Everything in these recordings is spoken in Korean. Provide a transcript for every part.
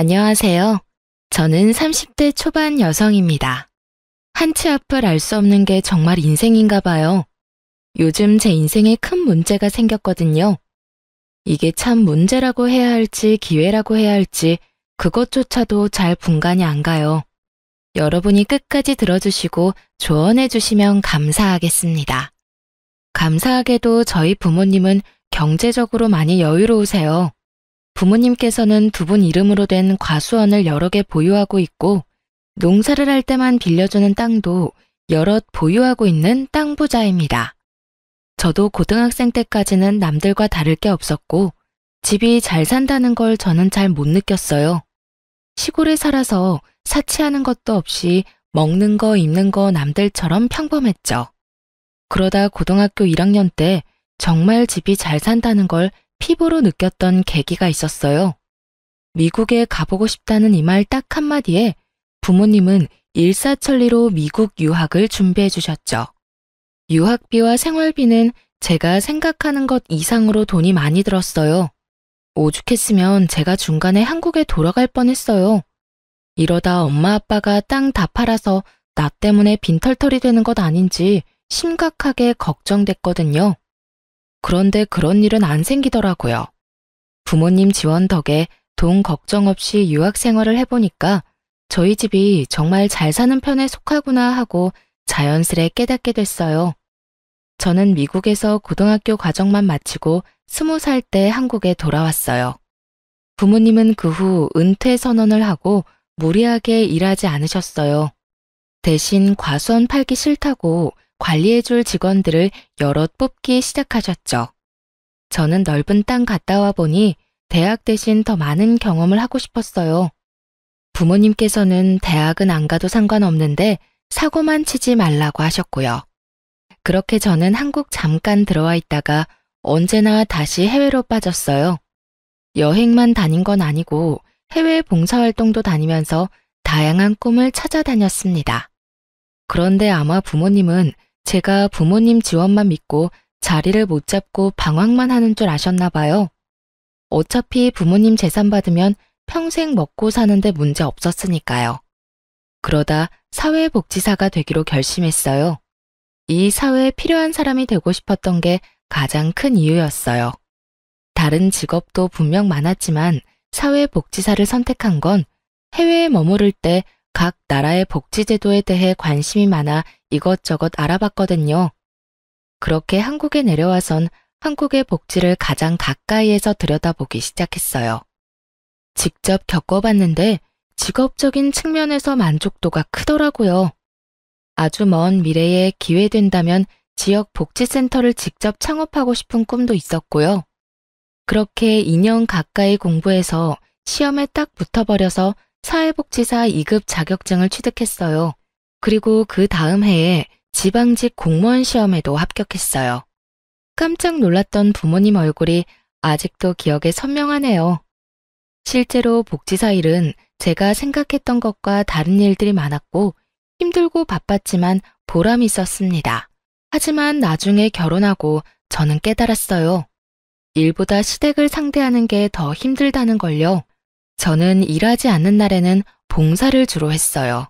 안녕하세요. 저는 30대 초반 여성입니다. 한치 앞을 알 수 없는 게 정말 인생인가 봐요. 요즘 제 인생에 큰 문제가 생겼거든요. 이게 참 문제라고 해야 할지 기회라고 해야 할지 그것조차도 잘 분간이 안 가요. 여러분이 끝까지 들어주시고 조언해 주시면 감사하겠습니다. 감사하게도 저희 부모님은 경제적으로 많이 여유로우세요. 부모님께서는 두 분 이름으로 된 과수원을 여러 개 보유하고 있고 농사를 할 때만 빌려주는 땅도 여럿 보유하고 있는 땅 부자입니다. 저도 고등학생 때까지는 남들과 다를 게 없었고 집이 잘 산다는 걸 저는 잘 못 느꼈어요. 시골에 살아서 사치하는 것도 없이 먹는 거 입는 거 남들처럼 평범했죠. 그러다 고등학교 1학년 때 정말 집이 잘 산다는 걸 피부로 느꼈던 계기가 있었어요. 미국에 가보고 싶다는 이 말 딱 한마디에 부모님은 일사천리로 미국 유학을 준비해 주셨죠. 유학비와 생활비는 제가 생각하는 것 이상으로 돈이 많이 들었어요. 오죽했으면 제가 중간에 한국에 돌아갈 뻔했어요. 이러다 엄마 아빠가 땅 다 팔아서 나 때문에 빈털터리 되는 것 아닌지 심각하게 걱정됐거든요. 그런데 그런 일은 안 생기더라고요. 부모님 지원 덕에 돈 걱정 없이 유학 생활을 해보니까 저희 집이 정말 잘 사는 편에 속하구나 하고 자연스레 깨닫게 됐어요. 저는 미국에서 고등학교 과정만 마치고 20살 때 한국에 돌아왔어요. 부모님은 그 후 은퇴 선언을 하고 무리하게 일하지 않으셨어요. 대신 과수원 팔기 싫다고 관리해줄 직원들을 여럿 뽑기 시작하셨죠. 저는 넓은 땅 갔다 와 보니 대학 대신 더 많은 경험을 하고 싶었어요. 부모님께서는 대학은 안 가도 상관없는데 사고만 치지 말라고 하셨고요. 그렇게 저는 한국 잠깐 들어와 있다가 언제나 다시 해외로 빠졌어요. 여행만 다닌 건 아니고 해외 봉사활동도 다니면서 다양한 꿈을 찾아다녔습니다. 그런데 아마 부모님은 제가 부모님 지원만 믿고 자리를 못 잡고 방황만 하는 줄 아셨나 봐요. 어차피 부모님 재산 받으면 평생 먹고 사는데 문제 없었으니까요. 그러다 사회복지사가 되기로 결심했어요. 이 사회에 필요한 사람이 되고 싶었던 게 가장 큰 이유였어요. 다른 직업도 분명 많았지만 사회복지사를 선택한 건 해외에 머무를 때 각 나라의 복지제도에 대해 관심이 많아 이것저것 알아봤거든요. 그렇게 한국에 내려와선 한국의 복지를 가장 가까이에서 들여다보기 시작했어요. 직접 겪어봤는데 직업적인 측면에서 만족도가 크더라고요. 아주 먼 미래에 기회 된다면 지역 복지센터를 직접 창업하고 싶은 꿈도 있었고요. 그렇게 2년 가까이 공부해서 시험에 딱 붙어버려서 사회복지사 2급 자격증을 취득했어요. 그리고 그 다음 해에 지방직 공무원 시험에도 합격했어요. 깜짝 놀랐던 부모님 얼굴이 아직도 기억에 선명하네요. 실제로 복지사 일은 제가 생각했던 것과 다른 일들이 많았고 힘들고 바빴지만 보람이 있었습니다. 하지만 나중에 결혼하고 저는 깨달았어요. 일보다 시댁을 상대하는 게 더 힘들다는 걸요. 저는 일하지 않는 날에는 봉사를 주로 했어요.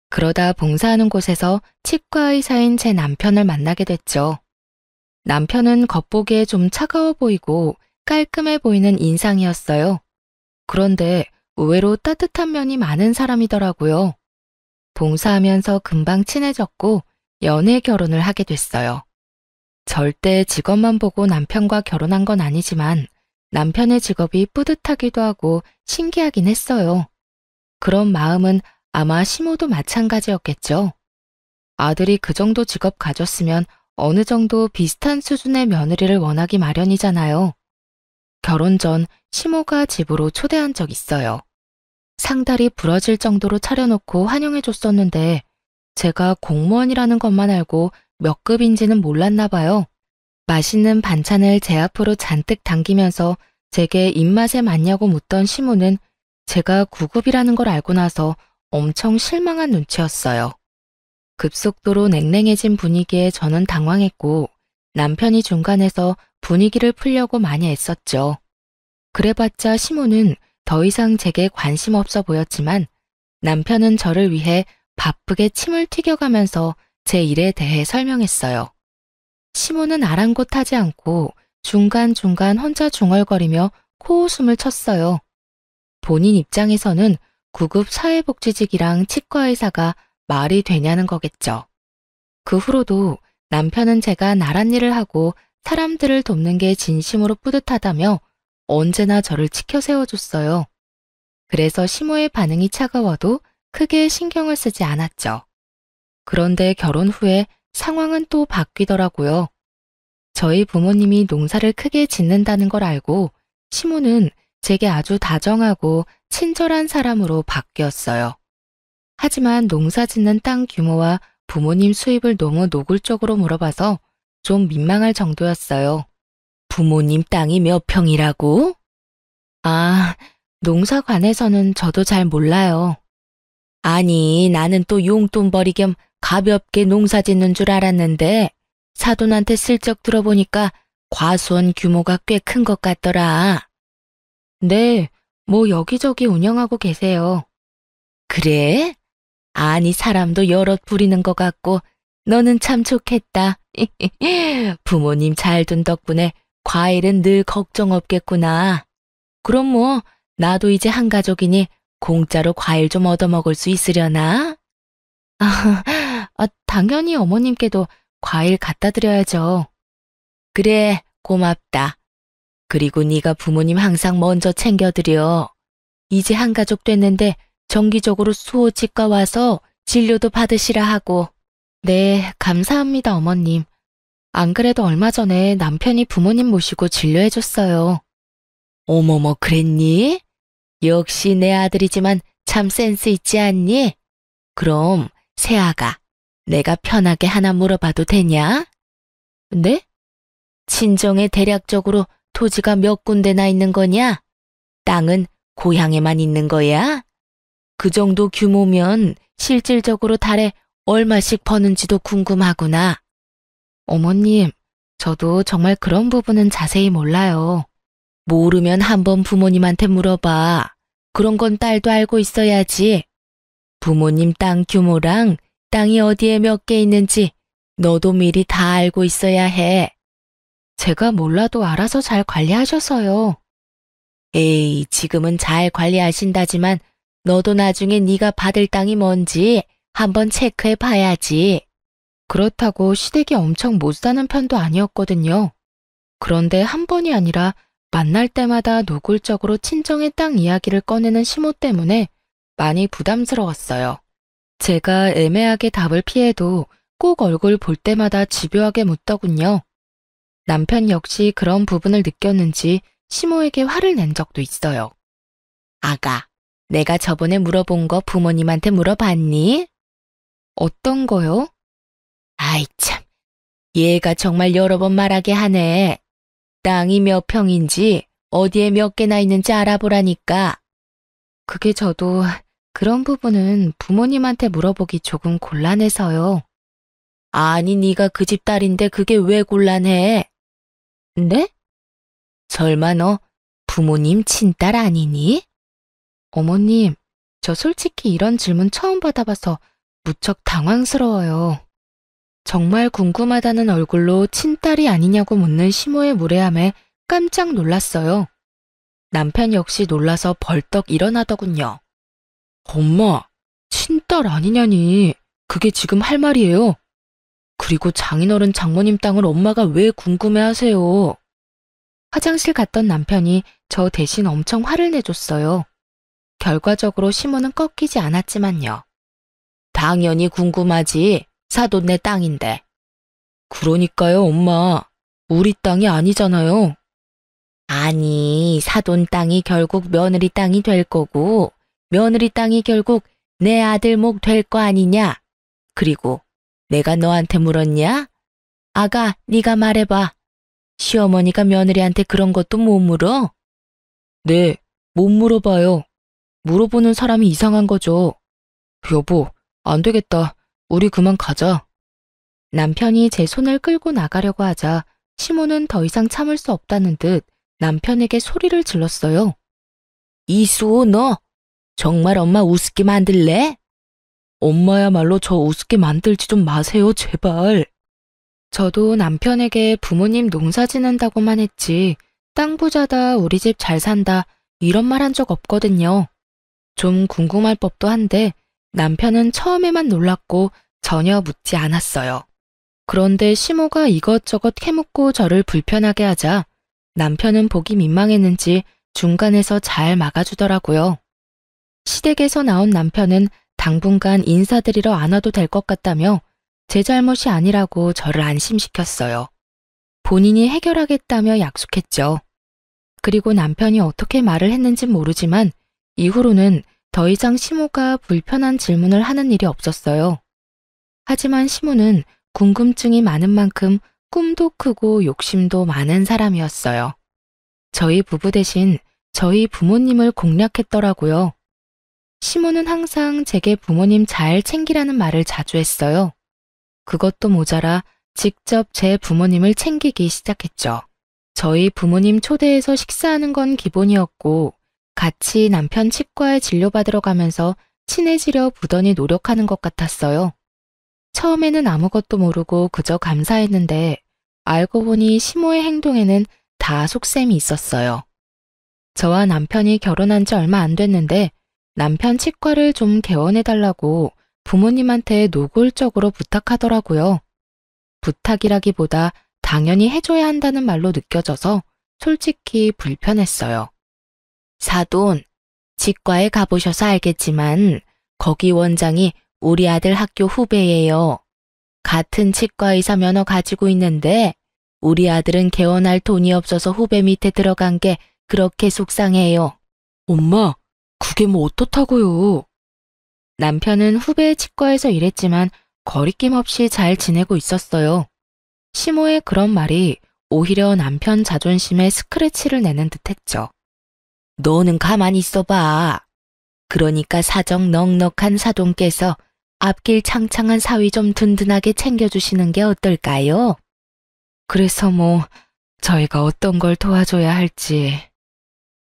그러다 봉사하는 곳에서 치과 의사인 제 남편을 만나게 됐죠. 남편은 겉보기에 좀 차가워 보이고 깔끔해 보이는 인상이었어요. 그런데 의외로 따뜻한 면이 많은 사람이더라고요. 봉사하면서 금방 친해졌고 연애 결혼을 하게 됐어요. 절대 직업만 보고 남편과 결혼한 건 아니지만 남편의 직업이 뿌듯하기도 하고 신기하긴 했어요. 그런 마음은 아마 시모도 마찬가지였겠죠. 아들이 그 정도 직업 가졌으면 어느 정도 비슷한 수준의 며느리를 원하기 마련이잖아요. 결혼 전 시모가 집으로 초대한 적 있어요. 상다리 부러질 정도로 차려놓고 환영해줬었는데 제가 공무원이라는 것만 알고 몇 급인지는 몰랐나 봐요. 맛있는 반찬을 제 앞으로 잔뜩 당기면서 제게 입맛에 맞냐고 묻던 시모는 제가 9급이라는 걸 알고 나서 엄청 실망한 눈치였어요. 급속도로 냉랭해진 분위기에 저는 당황했고 남편이 중간에서 분위기를 풀려고 많이 애썼죠. 그래봤자 시모는 더 이상 제게 관심 없어 보였지만 남편은 저를 위해 바쁘게 침을 튀겨가면서 제 일에 대해 설명했어요. 시모는 아랑곳하지 않고 중간중간 혼자 중얼거리며 코웃음을 쳤어요. 본인 입장에서는 구급 사회복지직이랑 치과의사가 말이 되냐는 거겠죠. 그 후로도 남편은 제가 나란 일을 하고 사람들을 돕는 게 진심으로 뿌듯하다며 언제나 저를 치켜 세워줬어요. 그래서 시모의 반응이 차가워도 크게 신경을 쓰지 않았죠. 그런데 결혼 후에 상황은 또 바뀌더라고요. 저희 부모님이 농사를 크게 짓는다는 걸 알고 시모는 제게 아주 다정하고 친절한 사람으로 바뀌었어요. 하지만 농사 짓는 땅 규모와 부모님 수입을 너무 노골적으로 물어봐서 좀 민망할 정도였어요. 부모님 땅이 몇 평이라고? 아, 농사관에서는 저도 잘 몰라요. 아니, 나는 또 용돈벌이 겸 가볍게 농사 짓는 줄 알았는데 사돈한테 슬쩍 들어보니까 과수원 규모가 꽤 큰 것 같더라. 네, 뭐 여기저기 운영하고 계세요. 그래? 아니, 사람도 여럿 부리는 것 같고 너는 참 좋겠다. 부모님 잘 둔 덕분에 과일은 늘 걱정 없겠구나. 그럼 뭐 나도 이제 한 가족이니 공짜로 과일 좀 얻어먹을 수 있으려나? 당연히 어머님께도 과일 갖다 드려야죠. 그래, 고맙다. 그리고 네가 부모님 항상 먼저 챙겨드려. 이제 한 가족 됐는데 정기적으로 수호치과 와서 진료도 받으시라 하고. 네, 감사합니다, 어머님. 안 그래도 얼마 전에 남편이 부모님 모시고 진료해줬어요. 어머머, 그랬니? 역시 내 아들이지만 참 센스 있지 않니? 그럼 새아가 내가 편하게 하나 물어봐도 되냐? 네? 친정에 대략적으로 토지가 몇 군데나 있는 거냐? 땅은 고향에만 있는 거야? 그 정도 규모면 실질적으로 달에 얼마씩 버는지도 궁금하구나. 어머님, 저도 정말 그런 부분은 자세히 몰라요. 모르면 한번 부모님한테 물어봐. 그런 건 딸도 알고 있어야지. 부모님 땅 규모랑 땅이 어디에 몇 개 있는지 너도 미리 다 알고 있어야 해. 제가 몰라도 알아서 잘 관리하셔서요. 에이, 지금은 잘 관리하신다지만 너도 나중에 네가 받을 땅이 뭔지 한번 체크해 봐야지. 그렇다고 시댁이 엄청 못 사는 편도 아니었거든요. 그런데 한 번이 아니라 만날 때마다 노골적으로 친정의 땅 이야기를 꺼내는 시모 때문에 많이 부담스러웠어요. 제가 애매하게 답을 피해도 꼭 얼굴 볼 때마다 집요하게 묻더군요. 남편 역시 그런 부분을 느꼈는지 시모에게 화를 낸 적도 있어요. 아가, 내가 저번에 물어본 거 부모님한테 물어봤니? 어떤 거요? 아이 참, 얘가 정말 여러 번 말하게 하네. 땅이 몇 평인지 어디에 몇 개나 있는지 알아보라니까. 그게 저도 그런 부분은 부모님한테 물어보기 조금 곤란해서요. 아니, 네가 그 집 딸인데 그게 왜 곤란해? 네? 설마 너 부모님 친딸 아니니? 어머님, 저 솔직히 이런 질문 처음 받아봐서 무척 당황스러워요. 정말 궁금하다는 얼굴로 친딸이 아니냐고 묻는 시모의 무례함에 깜짝 놀랐어요. 남편 역시 놀라서 벌떡 일어나더군요. 엄마, 친딸 아니냐니. 그게 지금 할 말이에요. 그리고 장인어른 장모님 땅을 엄마가 왜 궁금해하세요? 화장실 갔던 남편이 저 대신 엄청 화를 내줬어요. 결과적으로 시모는 꺾이지 않았지만요. 당연히 궁금하지. 사돈네 땅인데. 그러니까요, 엄마. 우리 땅이 아니잖아요. 아니, 사돈 땅이 결국 며느리 땅이 될 거고 며느리 땅이 결국 내 아들 목 될 거 아니냐? 그리고 내가 너한테 물었냐? 아가, 네가 말해봐. 시어머니가 며느리한테 그런 것도 못 물어? 네, 못 물어봐요. 물어보는 사람이 이상한 거죠. 여보, 안 되겠다. 우리 그만 가자. 남편이 제 손을 끌고 나가려고 하자 시모는 더 이상 참을 수 없다는 듯 남편에게 소리를 질렀어요. 이수호, 너 정말 엄마 우습게 만들래? 엄마야말로 저 우습게 만들지 좀 마세요, 제발. 저도 남편에게 부모님 농사 지는다고만 했지 땅 부자다, 우리 집 잘 산다 이런 말 한 적 없거든요. 좀 궁금할 법도 한데 남편은 처음에만 놀랐고 전혀 묻지 않았어요. 그런데 시모가 이것저것 캐묻고 저를 불편하게 하자 남편은 보기 민망했는지 중간에서 잘 막아주더라고요. 시댁에서 나온 남편은 당분간 인사드리러 안 와도 될 것 같다며 제 잘못이 아니라고 저를 안심시켰어요. 본인이 해결하겠다며 약속했죠. 그리고 남편이 어떻게 말을 했는진 모르지만 이후로는 더 이상 시모가 불편한 질문을 하는 일이 없었어요. 하지만 시모는 궁금증이 많은 만큼 꿈도 크고 욕심도 많은 사람이었어요. 저희 부부 대신 저희 부모님을 공략했더라고요. 시모는 항상 제게 부모님 잘 챙기라는 말을 자주 했어요. 그것도 모자라 직접 제 부모님을 챙기기 시작했죠. 저희 부모님 초대해서 식사하는 건 기본이었고 같이 남편 치과에 진료받으러 가면서 친해지려 부단히 노력하는 것 같았어요. 처음에는 아무것도 모르고 그저 감사했는데 알고 보니 시모의 행동에는 다 속셈이 있었어요. 저와 남편이 결혼한 지 얼마 안 됐는데 남편 치과를 좀 개원해달라고 부모님한테 노골적으로 부탁하더라고요. 부탁이라기보다 당연히 해줘야 한다는 말로 느껴져서 솔직히 불편했어요. 사돈, 치과에 가보셔서 알겠지만 거기 원장이 우리 아들 학교 후배예요. 같은 치과 의사 면허 가지고 있는데 우리 아들은 개원할 돈이 없어서 후배 밑에 들어간 게 그렇게 속상해요. 엄마, 그게 뭐 어떻다고요? 남편은 후배 치과에서 일했지만 거리낌 없이 잘 지내고 있었어요. 시모의 그런 말이 오히려 남편 자존심에 스크래치를 내는 듯했죠. 너는 가만히 있어봐. 그러니까 사정 넉넉한 사돈께서 앞길 창창한 사위 좀 든든하게 챙겨주시는 게 어떨까요? 그래서 저희가 어떤 걸 도와줘야 할지.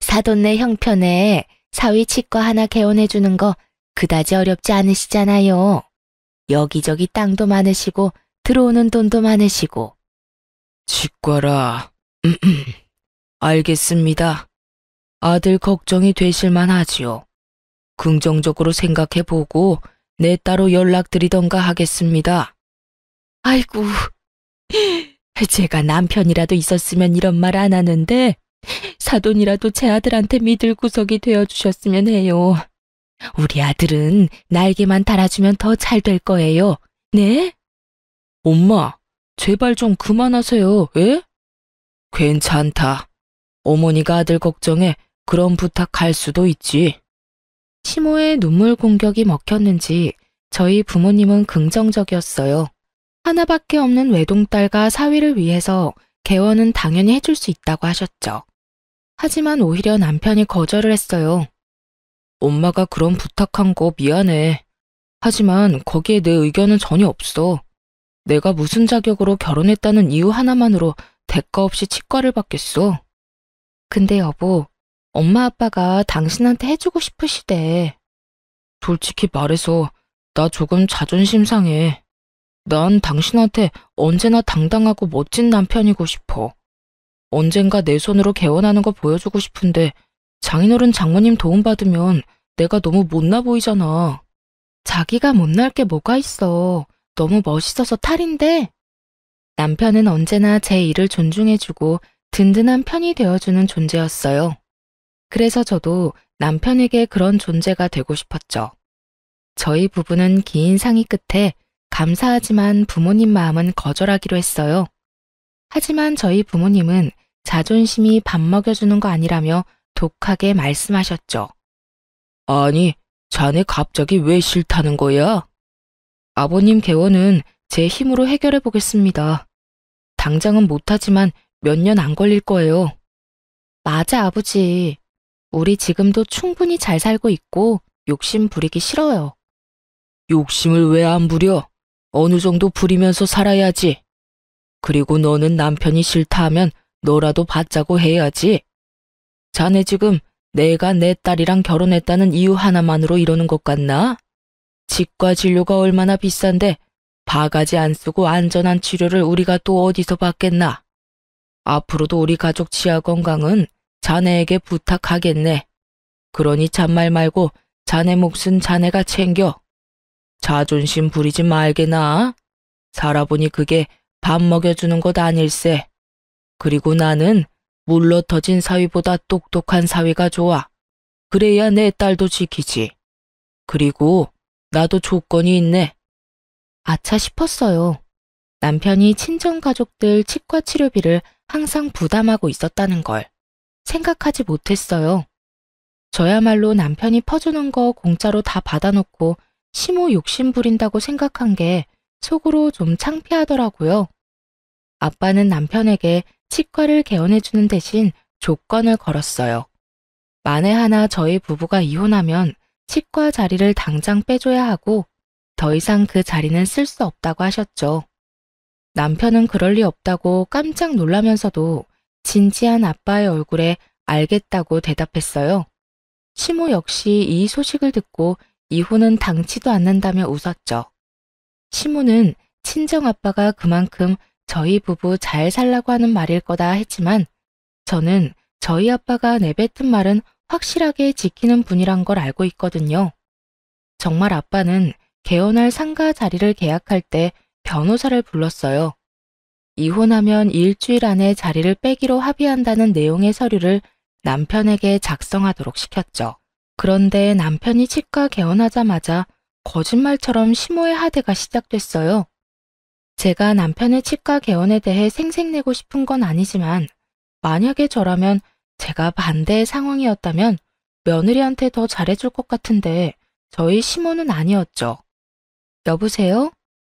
사돈네 형편에 사위 치과 하나 개원해주는 거 그다지 어렵지 않으시잖아요. 여기저기 땅도 많으시고 들어오는 돈도 많으시고. 치과라. 알겠습니다. 아들 걱정이 되실만 하지요. 긍정적으로 생각해보고 내 따로 연락드리던가 하겠습니다. 아이고, 제가 남편이라도 있었으면 이런 말 안 하는데 사돈이라도 제 아들한테 믿을 구석이 되어주셨으면 해요. 우리 아들은 날개만 달아주면 더 잘 될 거예요. 네? 엄마, 제발 좀 그만하세요. 예? 괜찮다. 어머니가 아들 걱정에 그런 부탁할 수도 있지. 시모의 눈물 공격이 먹혔는지 저희 부모님은 긍정적이었어요. 하나밖에 없는 외동딸과 사위를 위해서 개원은 당연히 해줄 수 있다고 하셨죠. 하지만 오히려 남편이 거절을 했어요. 엄마가 그런 부탁한 거 미안해. 하지만 거기에 내 의견은 전혀 없어. 내가 무슨 자격으로 결혼했다는 이유 하나만으로 대가 없이 치과를 받겠어. 근데 여보, 엄마 아빠가 당신한테 해주고 싶으시대. 솔직히 말해서 나 조금 자존심 상해. 난 당신한테 언제나 당당하고 멋진 남편이고 싶어. 언젠가 내 손으로 개원하는 거 보여주고 싶은데 장인어른 장모님 도움받으면 내가 너무 못나 보이잖아. 자기가 못날 게 뭐가 있어. 너무 멋있어서 탈인데. 남편은 언제나 제 일을 존중해주고 든든한 편이 되어주는 존재였어요. 그래서 저도 남편에게 그런 존재가 되고 싶었죠. 저희 부부는 긴 상의 끝에 감사하지만 부모님 마음은 거절하기로 했어요. 하지만 저희 부모님은 자존심이 밥 먹여주는 거 아니라며 독하게 말씀하셨죠. 아니, 자네 갑자기 왜 싫다는 거야? 아버님 개원은 제 힘으로 해결해 보겠습니다. 당장은 못하지만 몇 년 안 걸릴 거예요. 맞아, 아버지. 우리 지금도 충분히 잘 살고 있고 욕심 부리기 싫어요. 욕심을 왜 안 부려? 어느 정도 부리면서 살아야지. 그리고 너는 남편이 싫다 하면 너라도 받자고 해야지. 자네 지금 내가 내 딸이랑 결혼했다는 이유 하나만으로 이러는 것 같나? 치과 진료가 얼마나 비싼데 바가지 안 쓰고 안전한 치료를 우리가 또 어디서 받겠나? 앞으로도 우리 가족 치아 건강은 자네에게 부탁하겠네. 그러니 잔말 말고 자네 몫은 자네가 챙겨. 자존심 부리지 말게나. 살아보니 그게 밥 먹여주는 것 아닐세. 그리고 나는 물러 터진 사위보다 똑똑한 사위가 좋아. 그래야 내 딸도 지키지. 그리고 나도 조건이 있네. 아차 싶었어요. 남편이 친정가족들 치과 치료비를 항상 부담하고 있었다는 걸 생각하지 못했어요. 저야말로 남편이 퍼주는 거 공짜로 다 받아놓고 시모 욕심 부린다고 생각한 게 속으로 좀 창피하더라고요. 아빠는 남편에게 치과를 개원해주는 대신 조건을 걸었어요. 만에 하나 저희 부부가 이혼하면 치과 자리를 당장 빼줘야 하고 더 이상 그 자리는 쓸 수 없다고 하셨죠. 남편은 그럴 리 없다고 깜짝 놀라면서도 진지한 아빠의 얼굴에 알겠다고 대답했어요. 시모 역시 이 소식을 듣고 이혼은 당치도 않는다며 웃었죠. 시모는 친정아빠가 그만큼 저희 부부 잘 살라고 하는 말일 거다 했지만 저는 저희 아빠가 내뱉은 말은 확실하게 지키는 분이란 걸 알고 있거든요. 정말 아빠는 개원할 상가 자리를 계약할 때 변호사를 불렀어요. 이혼하면 일주일 안에 자리를 빼기로 합의한다는 내용의 서류를 남편에게 작성하도록 시켰죠. 그런데 남편이 치과 개원하자마자 거짓말처럼 시모의 하대가 시작됐어요. 제가 남편의 치과 개원에 대해 생색내고 싶은 건 아니지만 만약에 저라면 제가 반대의 상황이었다면 며느리한테 더 잘해줄 것 같은데 저희 시모는 아니었죠. 여보세요?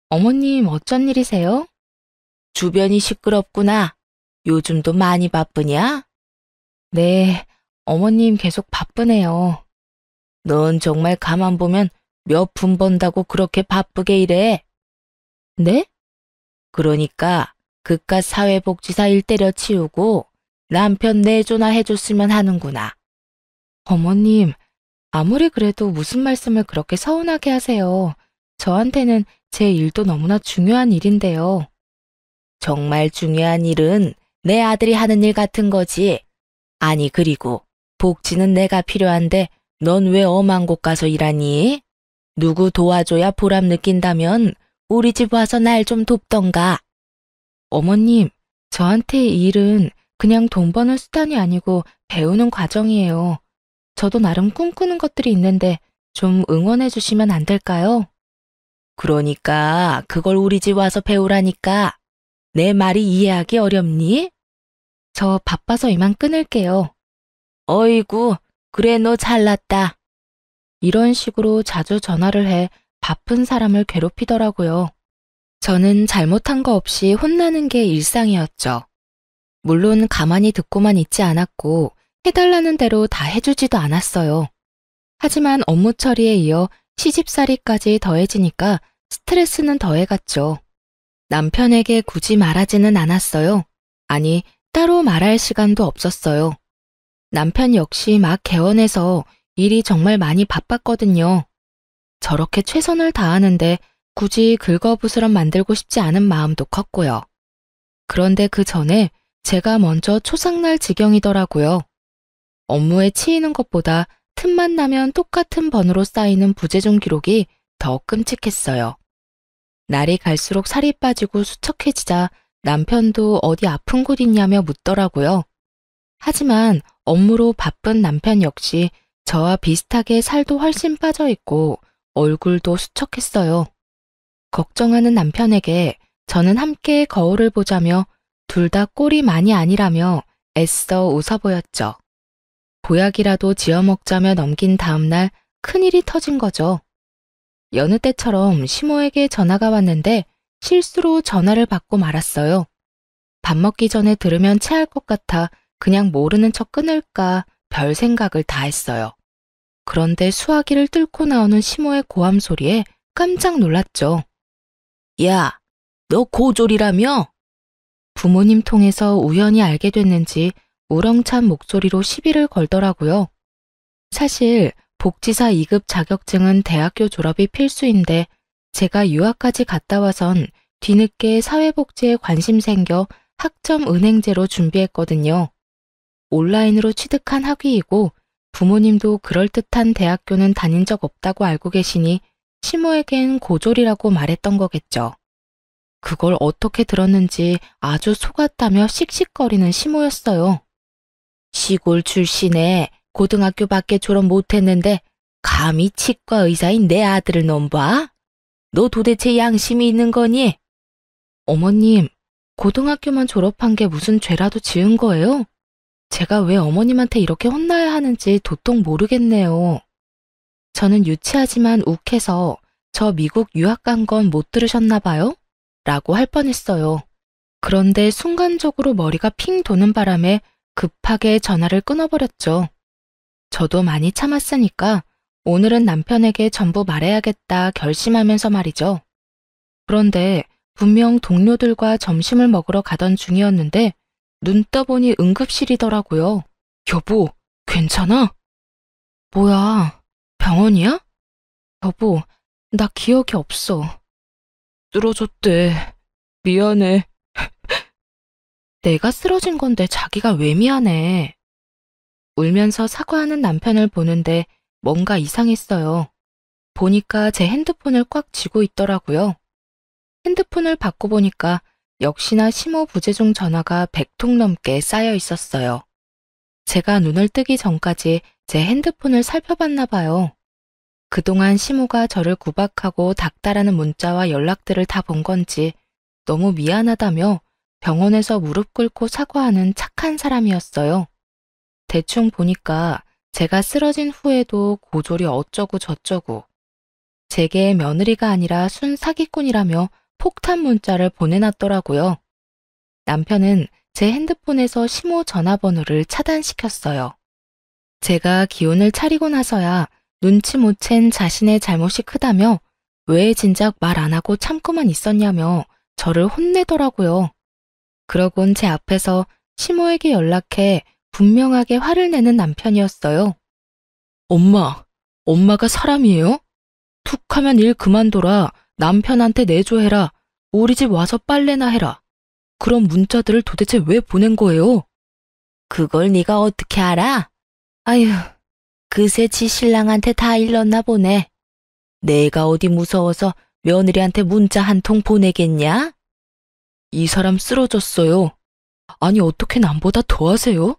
어머님 어쩐 일이세요? 주변이 시끄럽구나. 요즘도 많이 바쁘냐? 네, 어머님 계속 바쁘네요. 넌 정말 가만 보면 몇 푼 번다고 그렇게 바쁘게 일해? 네? 그러니까 그깟 사회복지사 일 때려치우고 남편 내조나 해줬으면 하는구나. 어머님, 아무리 그래도 무슨 말씀을 그렇게 서운하게 하세요. 저한테는 제 일도 너무나 중요한 일인데요. 정말 중요한 일은 내 아들이 하는 일 같은 거지. 아니 그리고 복지는 내가 필요한데 넌 왜 엄한 곳 가서 일하니? 누구 도와줘야 보람 느낀다면 우리 집 와서 날 좀 돕던가. 어머님, 저한테 이 일은 그냥 돈 버는 수단이 아니고 배우는 과정이에요. 저도 나름 꿈꾸는 것들이 있는데 좀 응원해 주시면 안 될까요? 그러니까 그걸 우리 집 와서 배우라니까. 내 말이 이해하기 어렵니? 저 바빠서 이만 끊을게요. 어이구, 그래 너 잘났다. 이런 식으로 자주 전화를 해 바쁜 사람을 괴롭히더라고요. 저는 잘못한 거 없이 혼나는 게 일상이었죠. 물론 가만히 듣고만 있지 않았고 해달라는 대로 다 해주지도 않았어요. 하지만 업무 처리에 이어 시집살이까지 더해지니까 스트레스는 더해갔죠. 남편에게 굳이 말하지는 않았어요. 아니, 따로 말할 시간도 없었어요. 남편 역시 막 개원해서 일이 정말 많이 바빴거든요. 저렇게 최선을 다하는데 굳이 긁어부스럼 만들고 싶지 않은 마음도 컸고요. 그런데 그 전에 제가 먼저 초상날 지경이더라고요. 업무에 치이는 것보다 틈만 나면 똑같은 번호로 쌓이는 부재중 기록이 더 끔찍했어요. 날이 갈수록 살이 빠지고 수척해지자 남편도 어디 아픈 곳 있냐며 묻더라고요. 하지만 업무로 바쁜 남편 역시 저와 비슷하게 살도 훨씬 빠져 있고 얼굴도 수척했어요. 걱정하는 남편에게 저는 함께 거울을 보자며 둘 다 꼴이 많이 아니라며 애써 웃어 보였죠. 보약이라도 지어 먹자며 넘긴 다음 날 큰일이 터진 거죠. 여느 때처럼 시모에게 전화가 왔는데 실수로 전화를 받고 말았어요. 밥 먹기 전에 들으면 체할 것 같아 그냥 모르는 척 끊을까 별 생각을 다 했어요. 그런데 수화기를 뚫고 나오는 시모의 고함 소리에 깜짝 놀랐죠. 야, 너 고졸이라며? 부모님 통해서 우연히 알게 됐는지 우렁찬 목소리로 시비를 걸더라고요. 사실 복지사 2급 자격증은 대학교 졸업이 필수인데 제가 유학까지 갔다 와선 뒤늦게 사회복지에 관심 생겨 학점 은행제로 준비했거든요. 온라인으로 취득한 학위이고 부모님도 그럴듯한 대학교는 다닌 적 없다고 알고 계시니 시모에겐 고졸이라고 말했던 거겠죠. 그걸 어떻게 들었는지 아주 속았다며 씩씩거리는 시모였어요. 시골 출신에 고등학교밖에 졸업 못했는데 감히 치과 의사인 내 아들을 넘봐? 너 도대체 양심이 있는 거니? 어머님, 고등학교만 졸업한 게 무슨 죄라도 지은 거예요? 제가 왜 어머님한테 이렇게 혼나야 하는지 도통 모르겠네요. 저는 유치하지만 욱해서 저 미국 유학 간 건 못 들으셨나 봐요? 라고 할 뻔했어요. 그런데 순간적으로 머리가 핑 도는 바람에 급하게 전화를 끊어버렸죠. 저도 많이 참았으니까 오늘은 남편에게 전부 말해야겠다 결심하면서 말이죠. 그런데 분명 동료들과 점심을 먹으러 가던 중이었는데 눈 떠보니 응급실이더라고요. 여보, 괜찮아? 뭐야, 병원이야? 여보, 나 기억이 없어. 쓰러졌대. 미안해. 내가 쓰러진 건데 자기가 왜 미안해. 울면서 사과하는 남편을 보는데 뭔가 이상했어요. 보니까 제 핸드폰을 꽉 쥐고 있더라고요. 핸드폰을 받고 보니까 역시나 시모 부재중 전화가 100통 넘게 쌓여 있었어요. 제가 눈을 뜨기 전까지 제 핸드폰을 살펴봤나 봐요. 그동안 시모가 저를 구박하고 닥달하는 문자와 연락들을 다 본 건지 너무 미안하다며 병원에서 무릎 꿇고 사과하는 착한 사람이었어요. 대충 보니까 제가 쓰러진 후에도 고졸이 어쩌고 저쩌고 제게 며느리가 아니라 순 사기꾼이라며 폭탄 문자를 보내놨더라고요. 남편은 제 핸드폰에서 시모 전화번호를 차단시켰어요. 제가 기운을 차리고 나서야 눈치 못 챈 자신의 잘못이 크다며 왜 진작 말 안 하고 참고만 있었냐며 저를 혼내더라고요. 그러곤 제 앞에서 시모에게 연락해 분명하게 화를 내는 남편이었어요. 엄마가 사람이에요? 툭 하면 일 그만둬라. 남편한테 내조해라. 우리 집 와서 빨래나 해라. 그런 문자들을 도대체 왜 보낸 거예요? 그걸 네가 어떻게 알아? 아휴, 그새 지 신랑한테 다 일렀나 보네. 내가 어디 무서워서 며느리한테 문자 한 통 보내겠냐? 이 사람 쓰러졌어요. 아니 어떻게 남보다 더 하세요?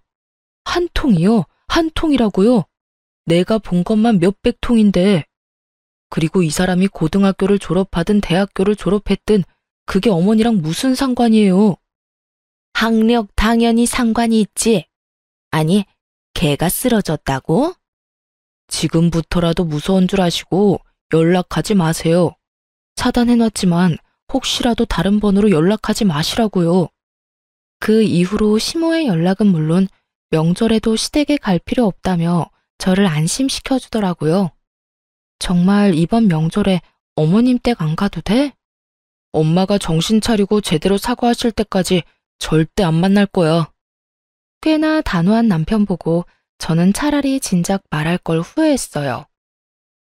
한 통이요? 한 통이라고요? 내가 본 것만 몇백 통인데. 그리고 이 사람이 고등학교를 졸업하든 대학교를 졸업했든 그게 어머니랑 무슨 상관이에요? 학력 당연히 상관이 있지. 아니, 걔가 쓰러졌다고? 지금부터라도 무서운 줄 아시고 연락하지 마세요. 차단해놨지만 혹시라도 다른 번호로 연락하지 마시라고요. 그 이후로 시모의 연락은 물론 명절에도 시댁에 갈 필요 없다며 저를 안심시켜주더라고요. 정말 이번 명절에 어머님 댁 안 가도 돼? 엄마가 정신 차리고 제대로 사과하실 때까지 절대 안 만날 거야. 꽤나 단호한 남편 보고 저는 차라리 진작 말할 걸 후회했어요.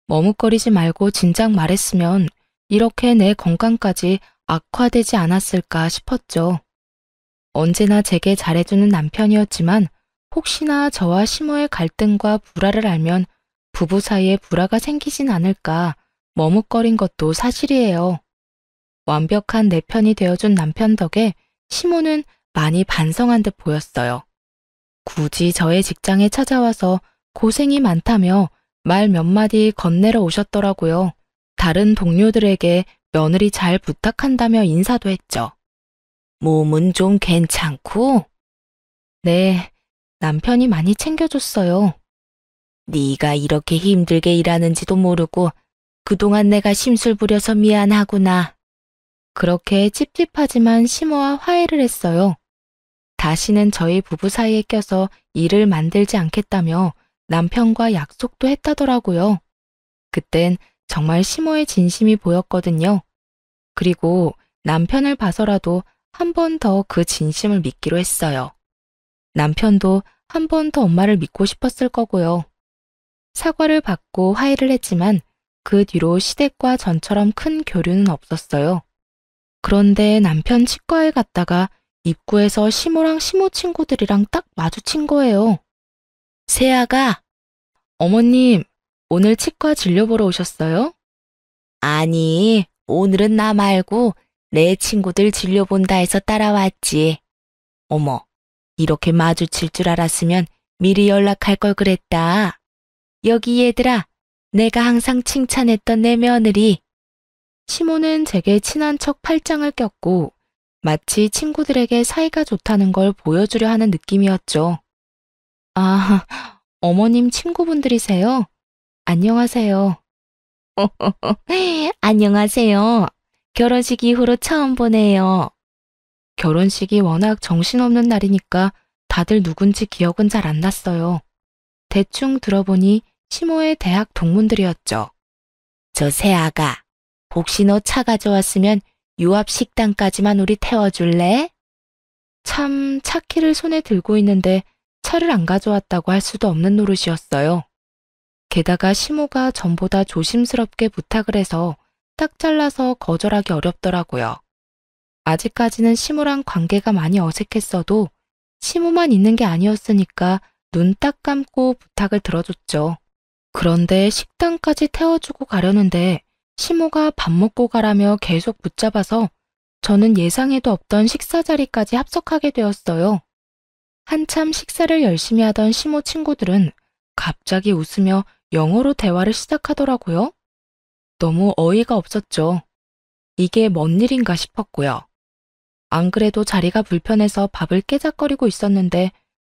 머뭇거리지 말고 진작 말했으면 이렇게 내 건강까지 악화되지 않았을까 싶었죠. 언제나 제게 잘해주는 남편이었지만 혹시나 저와 시모의 갈등과 불화를 알면 부부 사이에 불화가 생기진 않을까 머뭇거린 것도 사실이에요. 완벽한 내 편이 되어준 남편 덕에 시모는 많이 반성한 듯 보였어요. 굳이 저의 직장에 찾아와서 고생이 많다며 말 몇 마디 건네러 오셨더라고요. 다른 동료들에게 며느리 잘 부탁한다며 인사도 했죠. 몸은 좀 괜찮고? 네, 남편이 많이 챙겨줬어요. 네가 이렇게 힘들게 일하는지도 모르고 그동안 내가 심술 부려서 미안하구나. 그렇게 찝찝하지만 시모와 화해를 했어요. 다시는 저희 부부 사이에 껴서 일을 만들지 않겠다며 남편과 약속도 했다더라고요. 그땐 정말 시모의 진심이 보였거든요. 그리고 남편을 봐서라도 한 번 더 그 진심을 믿기로 했어요. 남편도 한 번 더 엄마를 믿고 싶었을 거고요. 사과를 받고 화해를 했지만 그 뒤로 시댁과 전처럼 큰 교류는 없었어요. 그런데 남편 치과에 갔다가 입구에서 시모랑 시모 친구들이랑 딱 마주친 거예요. 세아가, 어머님, 오늘 치과 진료 보러 오셨어요? 아니, 오늘은 나 말고 내 친구들 진료 본다 해서 따라왔지. 어머, 이렇게 마주칠 줄 알았으면 미리 연락할 걸 그랬다. 여기 얘들아, 내가 항상 칭찬했던 내 며느리. 시모는 제게 친한 척 팔짱을 꼈고 마치 친구들에게 사이가 좋다는 걸 보여주려 하는 느낌이었죠. 아, 어머님 친구분들이세요? 안녕하세요. 안녕하세요. 결혼식 이후로 처음 보네요. 결혼식이 워낙 정신없는 날이니까 다들 누군지 기억은 잘 안 났어요. 대충 들어보니 시모의 대학 동문들이었죠. 저 새아가, 혹시 너 차 가져왔으면 유압 식당까지만 우리 태워줄래? 참 차키를 손에 들고 있는데 차를 안 가져왔다고 할 수도 없는 노릇이었어요. 게다가 시모가 전보다 조심스럽게 부탁을 해서 딱 잘라서 거절하기 어렵더라고요. 아직까지는 시모랑 관계가 많이 어색했어도 시모만 있는 게 아니었으니까 눈 딱 감고 부탁을 들어줬죠. 그런데 식당까지 태워주고 가려는데 시모가 밥 먹고 가라며 계속 붙잡아서 저는 예상에도 없던 식사 자리까지 합석하게 되었어요. 한참 식사를 열심히 하던 시모 친구들은 갑자기 웃으며 영어로 대화를 시작하더라고요. 너무 어이가 없었죠. 이게 뭔 일인가 싶었고요. 안 그래도 자리가 불편해서 밥을 깨작거리고 있었는데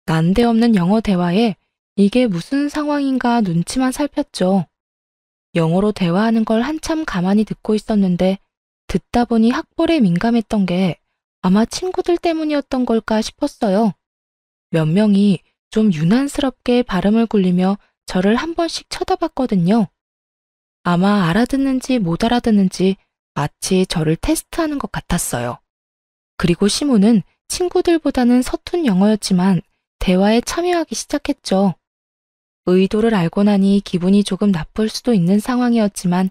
난데없는 영어 대화에 이게 무슨 상황인가 눈치만 살폈죠. 영어로 대화하는 걸 한참 가만히 듣고 있었는데 듣다 보니 학벌에 민감했던 게 아마 친구들 때문이었던 걸까 싶었어요. 몇 명이 좀 유난스럽게 발음을 굴리며 저를 한 번씩 쳐다봤거든요. 아마 알아듣는지 못 알아듣는지 마치 저를 테스트하는 것 같았어요. 그리고 시모는 친구들보다는 서툰 영어였지만 대화에 참여하기 시작했죠. 의도를 알고 나니 기분이 조금 나쁠 수도 있는 상황이었지만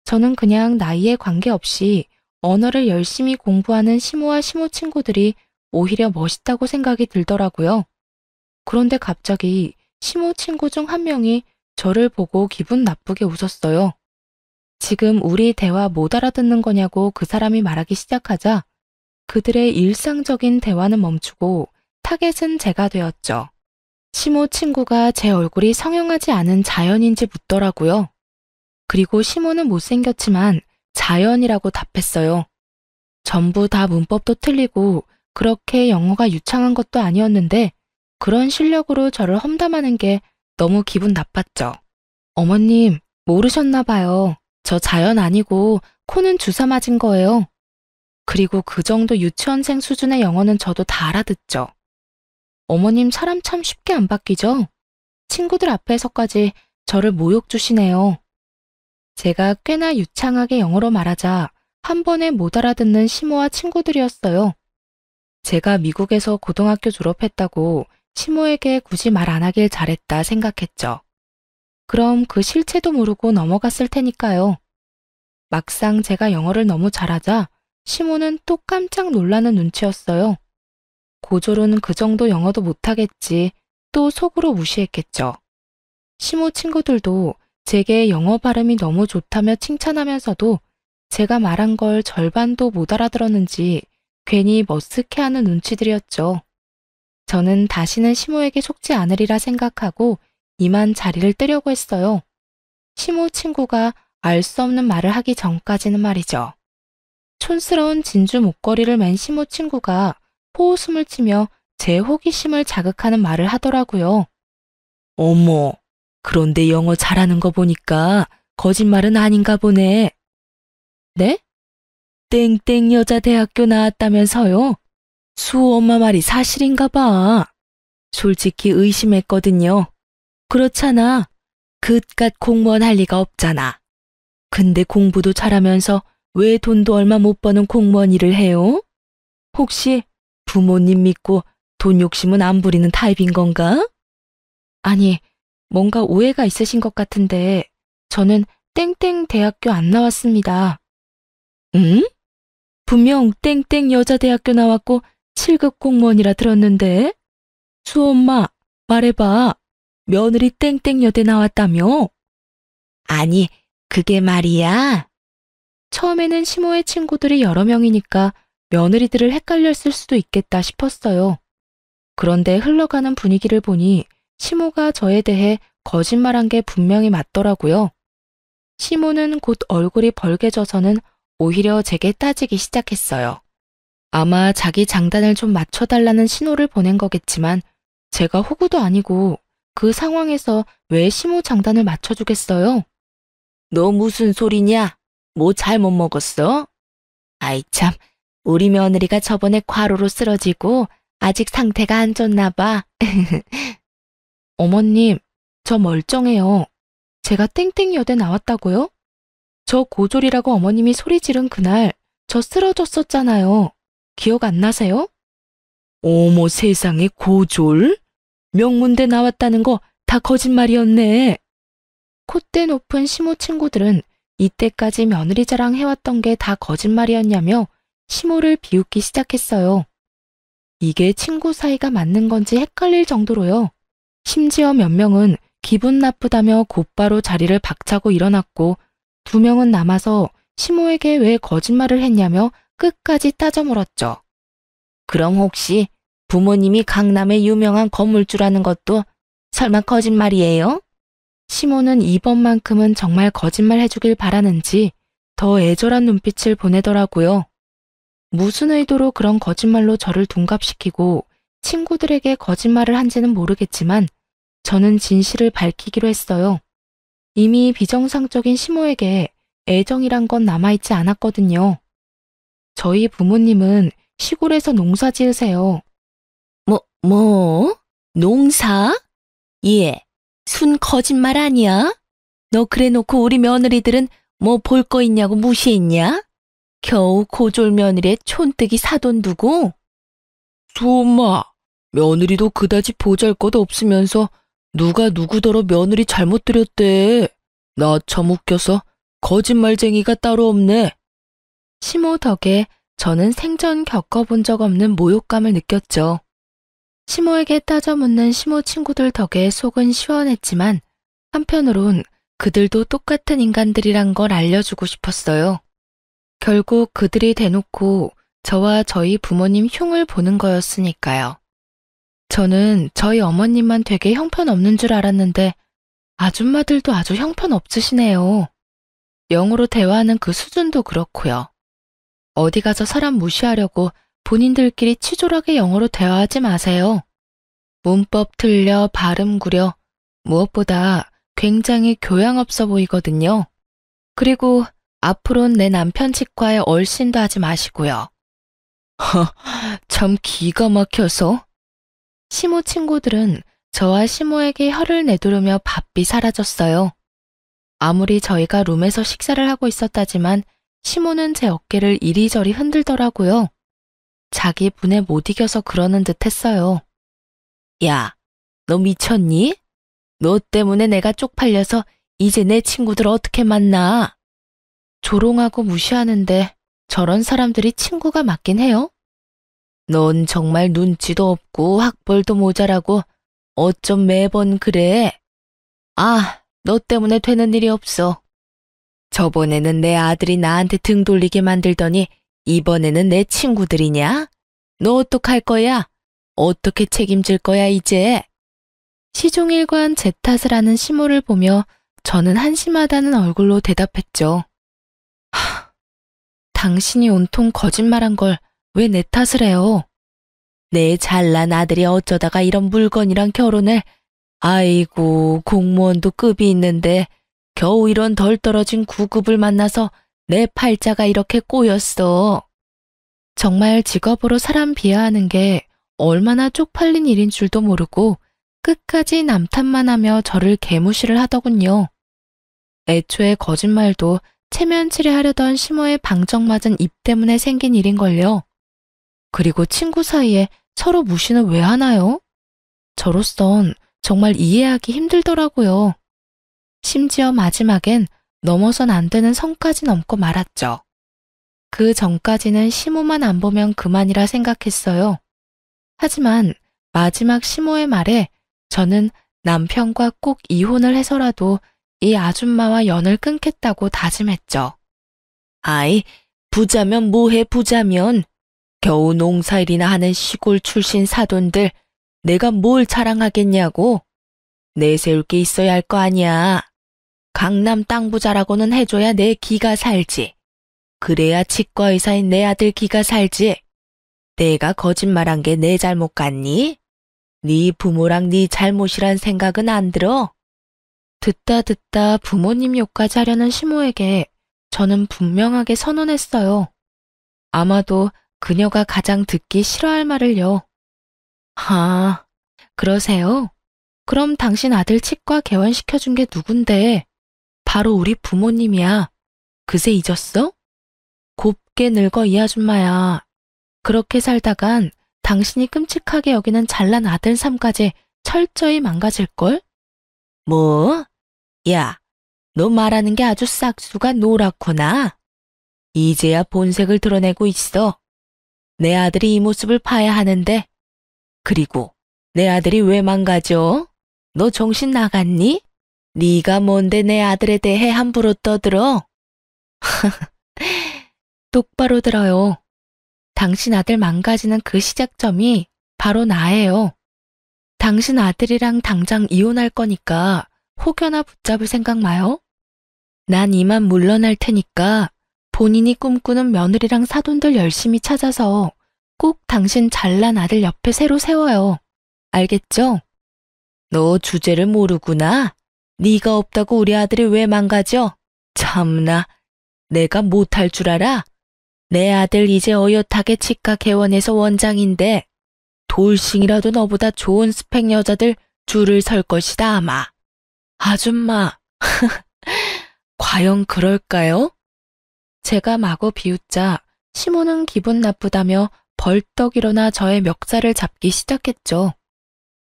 저는 그냥 나이에 관계없이 언어를 열심히 공부하는 시모와 시모 친구들이 오히려 멋있다고 생각이 들더라고요. 그런데 갑자기 시모 친구 중 한 명이 저를 보고 기분 나쁘게 웃었어요. 지금 우리 대화 못 알아듣는 거냐고 그 사람이 말하기 시작하자 그들의 일상적인 대화는 멈추고 타겟은 제가 되었죠. 시모 친구가 제 얼굴이 성형하지 않은 자연인지 묻더라고요. 그리고 시모는 못생겼지만 자연이라고 답했어요. 전부 다 문법도 틀리고 그렇게 영어가 유창한 것도 아니었는데 그런 실력으로 저를 험담하는 게 너무 기분 나빴죠. 어머님, 모르셨나 봐요. 저 자연 아니고 코는 주사 맞은 거예요. 그리고 그 정도 유치원생 수준의 영어는 저도 다 알아듣죠. 어머님 사람 참 쉽게 안 바뀌죠? 친구들 앞에서까지 저를 모욕 주시네요. 제가 꽤나 유창하게 영어로 말하자 한 번에 못 알아듣는 시모와 친구들이었어요. 제가 미국에서 고등학교 졸업했다고 시모에게 굳이 말 안 하길 잘했다 생각했죠. 그럼 그 실체도 모르고 넘어갔을 테니까요. 막상 제가 영어를 너무 잘하자 시모는 또 깜짝 놀라는 눈치였어요. 고졸은 그 정도 영어도 못하겠지 또 속으로 무시했겠죠. 시모 친구들도 제게 영어 발음이 너무 좋다며 칭찬하면서도 제가 말한 걸 절반도 못 알아들었는지 괜히 머쓱해하는 눈치들이었죠. 저는 다시는 시모에게 속지 않으리라 생각하고 이만 자리를 뜨려고 했어요. 시모 친구가 알 수 없는 말을 하기 전까지는 말이죠. 촌스러운 진주 목걸이를 맨 시모 친구가 포웃음을 치며 제 호기심을 자극하는 말을 하더라고요. 어머, 그런데 영어 잘하는 거 보니까 거짓말은 아닌가 보네. 네? 땡땡 여자대학교 나왔다면서요? 수 엄마 말이 사실인가 봐. 솔직히 의심했거든요. 그렇잖아. 그깟 공무원 할 리가 없잖아. 근데 공부도 잘하면서 왜 돈도 얼마 못 버는 공무원 일을 해요? 혹시 부모님 믿고 돈 욕심은 안 부리는 타입인 건가? 아니, 뭔가 오해가 있으신 것 같은데 저는 땡땡 대학교 안 나왔습니다. 응? 분명 땡땡 여자대학교 나왔고 7급 공무원이라 들었는데? 수엄마, 말해봐. 며느리 땡땡 여대 나왔다며? 아니, 그게 말이야. 처음에는 시모의 친구들이 여러 명이니까 며느리들을 헷갈렸을 수도 있겠다 싶었어요. 그런데 흘러가는 분위기를 보니 시모가 저에 대해 거짓말한 게 분명히 맞더라고요. 시모는 곧 얼굴이 벌개져서는 오히려 제게 따지기 시작했어요. 아마 자기 장단을 좀 맞춰달라는 신호를 보낸 거겠지만 제가 호구도 아니고 그 상황에서 왜 시모 장단을 맞춰주겠어요? 너 무슨 소리냐? 뭐 잘못 먹었어? 아이 참, 우리 며느리가 저번에 과로로 쓰러지고 아직 상태가 안 좋나 봐. 어머님, 저 멀쩡해요. 제가 땡땡여대 나왔다고요? 저 고졸이라고 어머님이 소리 지른 그날 저 쓰러졌었잖아요. 기억 안 나세요? 어머 세상에 고졸? 명문대 나왔다는 거 다 거짓말이었네. 콧대 높은 시모 친구들은 이때까지 며느리 자랑 해왔던 게 다 거짓말이었냐며 시모를 비웃기 시작했어요. 이게 친구 사이가 맞는 건지 헷갈릴 정도로요. 심지어 몇 명은 기분 나쁘다며 곧바로 자리를 박차고 일어났고 2명은 남아서 시모에게 왜 거짓말을 했냐며 끝까지 따져 물었죠. 그럼 혹시 부모님이 강남의 유명한 건물주라는 것도 설마 거짓말이에요? 시모는 이번만큼은 정말 거짓말 해주길 바라는지 더 애절한 눈빛을 보내더라고요. 무슨 의도로 그런 거짓말로 저를 둔갑시키고 친구들에게 거짓말을 한지는 모르겠지만 저는 진실을 밝히기로 했어요. 이미 비정상적인 시모에게 애정이란 건 남아있지 않았거든요. 저희 부모님은 시골에서 농사 지으세요. 뭐? 농사? 예, 순 거짓말 아니야? 너 그래 놓고 우리 며느리들은 뭐 볼 거 있냐고 무시했냐? 겨우 고졸 며느리의 촌뜨기 사돈 두고? 수엄마, 며느리도 그다지 보잘것 없으면서 누가 누구더러 며느리 잘못 들였대. 나 참 웃겨서 거짓말쟁이가 따로 없네. 시모 덕에 저는 생전 겪어본 적 없는 모욕감을 느꼈죠. 시모에게 따져 묻는 시모 친구들 덕에 속은 시원했지만 한편으론 그들도 똑같은 인간들이란 걸 알려주고 싶었어요. 결국 그들이 대놓고 저와 저희 부모님 흉을 보는 거였으니까요. 저는 저희 어머님만 되게 형편없는 줄 알았는데 아줌마들도 아주 형편없으시네요. 영어로 대화하는 그 수준도 그렇고요. 어디 가서 사람 무시하려고 본인들끼리 치졸하게 영어로 대화하지 마세요. 문법 틀려 발음 구려 무엇보다 굉장히 교양 없어 보이거든요. 그리고 앞으로는 내 남편 치과에 얼씬도 하지 마시고요. 참 기가 막혀서. 시모 친구들은 저와 시모에게 혀를 내두르며 바삐 사라졌어요. 아무리 저희가 룸에서 식사를 하고 있었다지만 시모는 제 어깨를 이리저리 흔들더라고요. 자기 분에 못 이겨서 그러는 듯 했어요. 야, 너 미쳤니? 너 때문에 내가 쪽팔려서 이제 내 친구들 어떻게 만나? 조롱하고 무시하는데 저런 사람들이 친구가 맞긴 해요? 넌 정말 눈치도 없고 학벌도 모자라고 어쩜 매번 그래? 아, 너 때문에 되는 일이 없어. 저번에는 내 아들이 나한테 등 돌리게 만들더니 이번에는 내 친구들이냐? 너 어떡할 거야? 어떻게 책임질 거야 이제? 시종일관 제 탓을 하는 시모를 보며 저는 한심하다는 얼굴로 대답했죠. 당신이 온통 거짓말한 걸 왜 내 탓을 해요? 내 잘난 아들이 어쩌다가 이런 물건이랑 결혼을, 아이고 공무원도 급이 있는데 겨우 이런 덜 떨어진 9급을 만나서 내 팔자가 이렇게 꼬였어. 정말 직업으로 사람 비하하는 게 얼마나 쪽팔린 일인 줄도 모르고 끝까지 남 탓만 하며 저를 개무시를 하더군요. 애초에 거짓말도 체면치레하려던 시모의 방정맞은 입 때문에 생긴 일인걸요. 그리고 친구 사이에 서로 무시는 왜 하나요? 저로선 정말 이해하기 힘들더라고요. 심지어 마지막엔 넘어선 안 되는 선까지 넘고 말았죠. 그 전까지는 시모만 안 보면 그만이라 생각했어요. 하지만 마지막 시모의 말에 저는 남편과 꼭 이혼을 해서라도 이 아줌마와 연을 끊겠다고 다짐했죠. 아이, 부자면 뭐해 부자면. 겨우 농사일이나 하는 시골 출신 사돈들 내가 뭘 자랑하겠냐고. 내세울 게 있어야 할 거 아니야. 강남 땅 부자라고는 해줘야 내 기가 살지. 그래야 치과 의사인 내 아들 기가 살지. 내가 거짓말한 게 내 잘못 같니? 네 부모랑 네 잘못이란 생각은 안 들어? 듣다 부모님 욕까지 하려는 시모에게 저는 분명하게 선언했어요. 아마도 그녀가 가장 듣기 싫어할 말을요. 그러세요? 그럼 당신 아들 치과 개원시켜준 게 누군데? 바로 우리 부모님이야. 그새 잊었어? 곱게 늙어 이 아줌마야. 그렇게 살다간 당신이 끔찍하게 여기는 잘난 아들 삶까지 철저히 망가질걸? 뭐? 야, 너 말하는 게 아주 싹수가 노랗구나. 이제야 본색을 드러내고 있어. 내 아들이 이 모습을 봐야 하는데. 그리고 내 아들이 왜 망가져? 너 정신 나갔니? 네가 뭔데 내 아들에 대해 함부로 떠들어? 똑바로 들어요. 당신 아들 망가지는 그 시작점이 바로 나예요. 당신 아들이랑 당장 이혼할 거니까 혹여나 붙잡을 생각 마요. 난 이만 물러날 테니까 본인이 꿈꾸는 며느리랑 사돈들 열심히 찾아서 꼭 당신 잘난 아들 옆에 새로 세워요. 알겠죠? 너 주제를 모르구나. 네가 없다고 우리 아들이 왜 망가져? 참나, 내가 못할 줄 알아? 내 아들 이제 어엿하게 치과 개원해서 원장인데 돌싱이라도 너보다 좋은 스펙 여자들 줄을 설 것이다 아마. 아줌마, 과연 그럴까요? 제가 마구 비웃자 시모는 기분 나쁘다며 벌떡 일어나 저의 멱살을 잡기 시작했죠.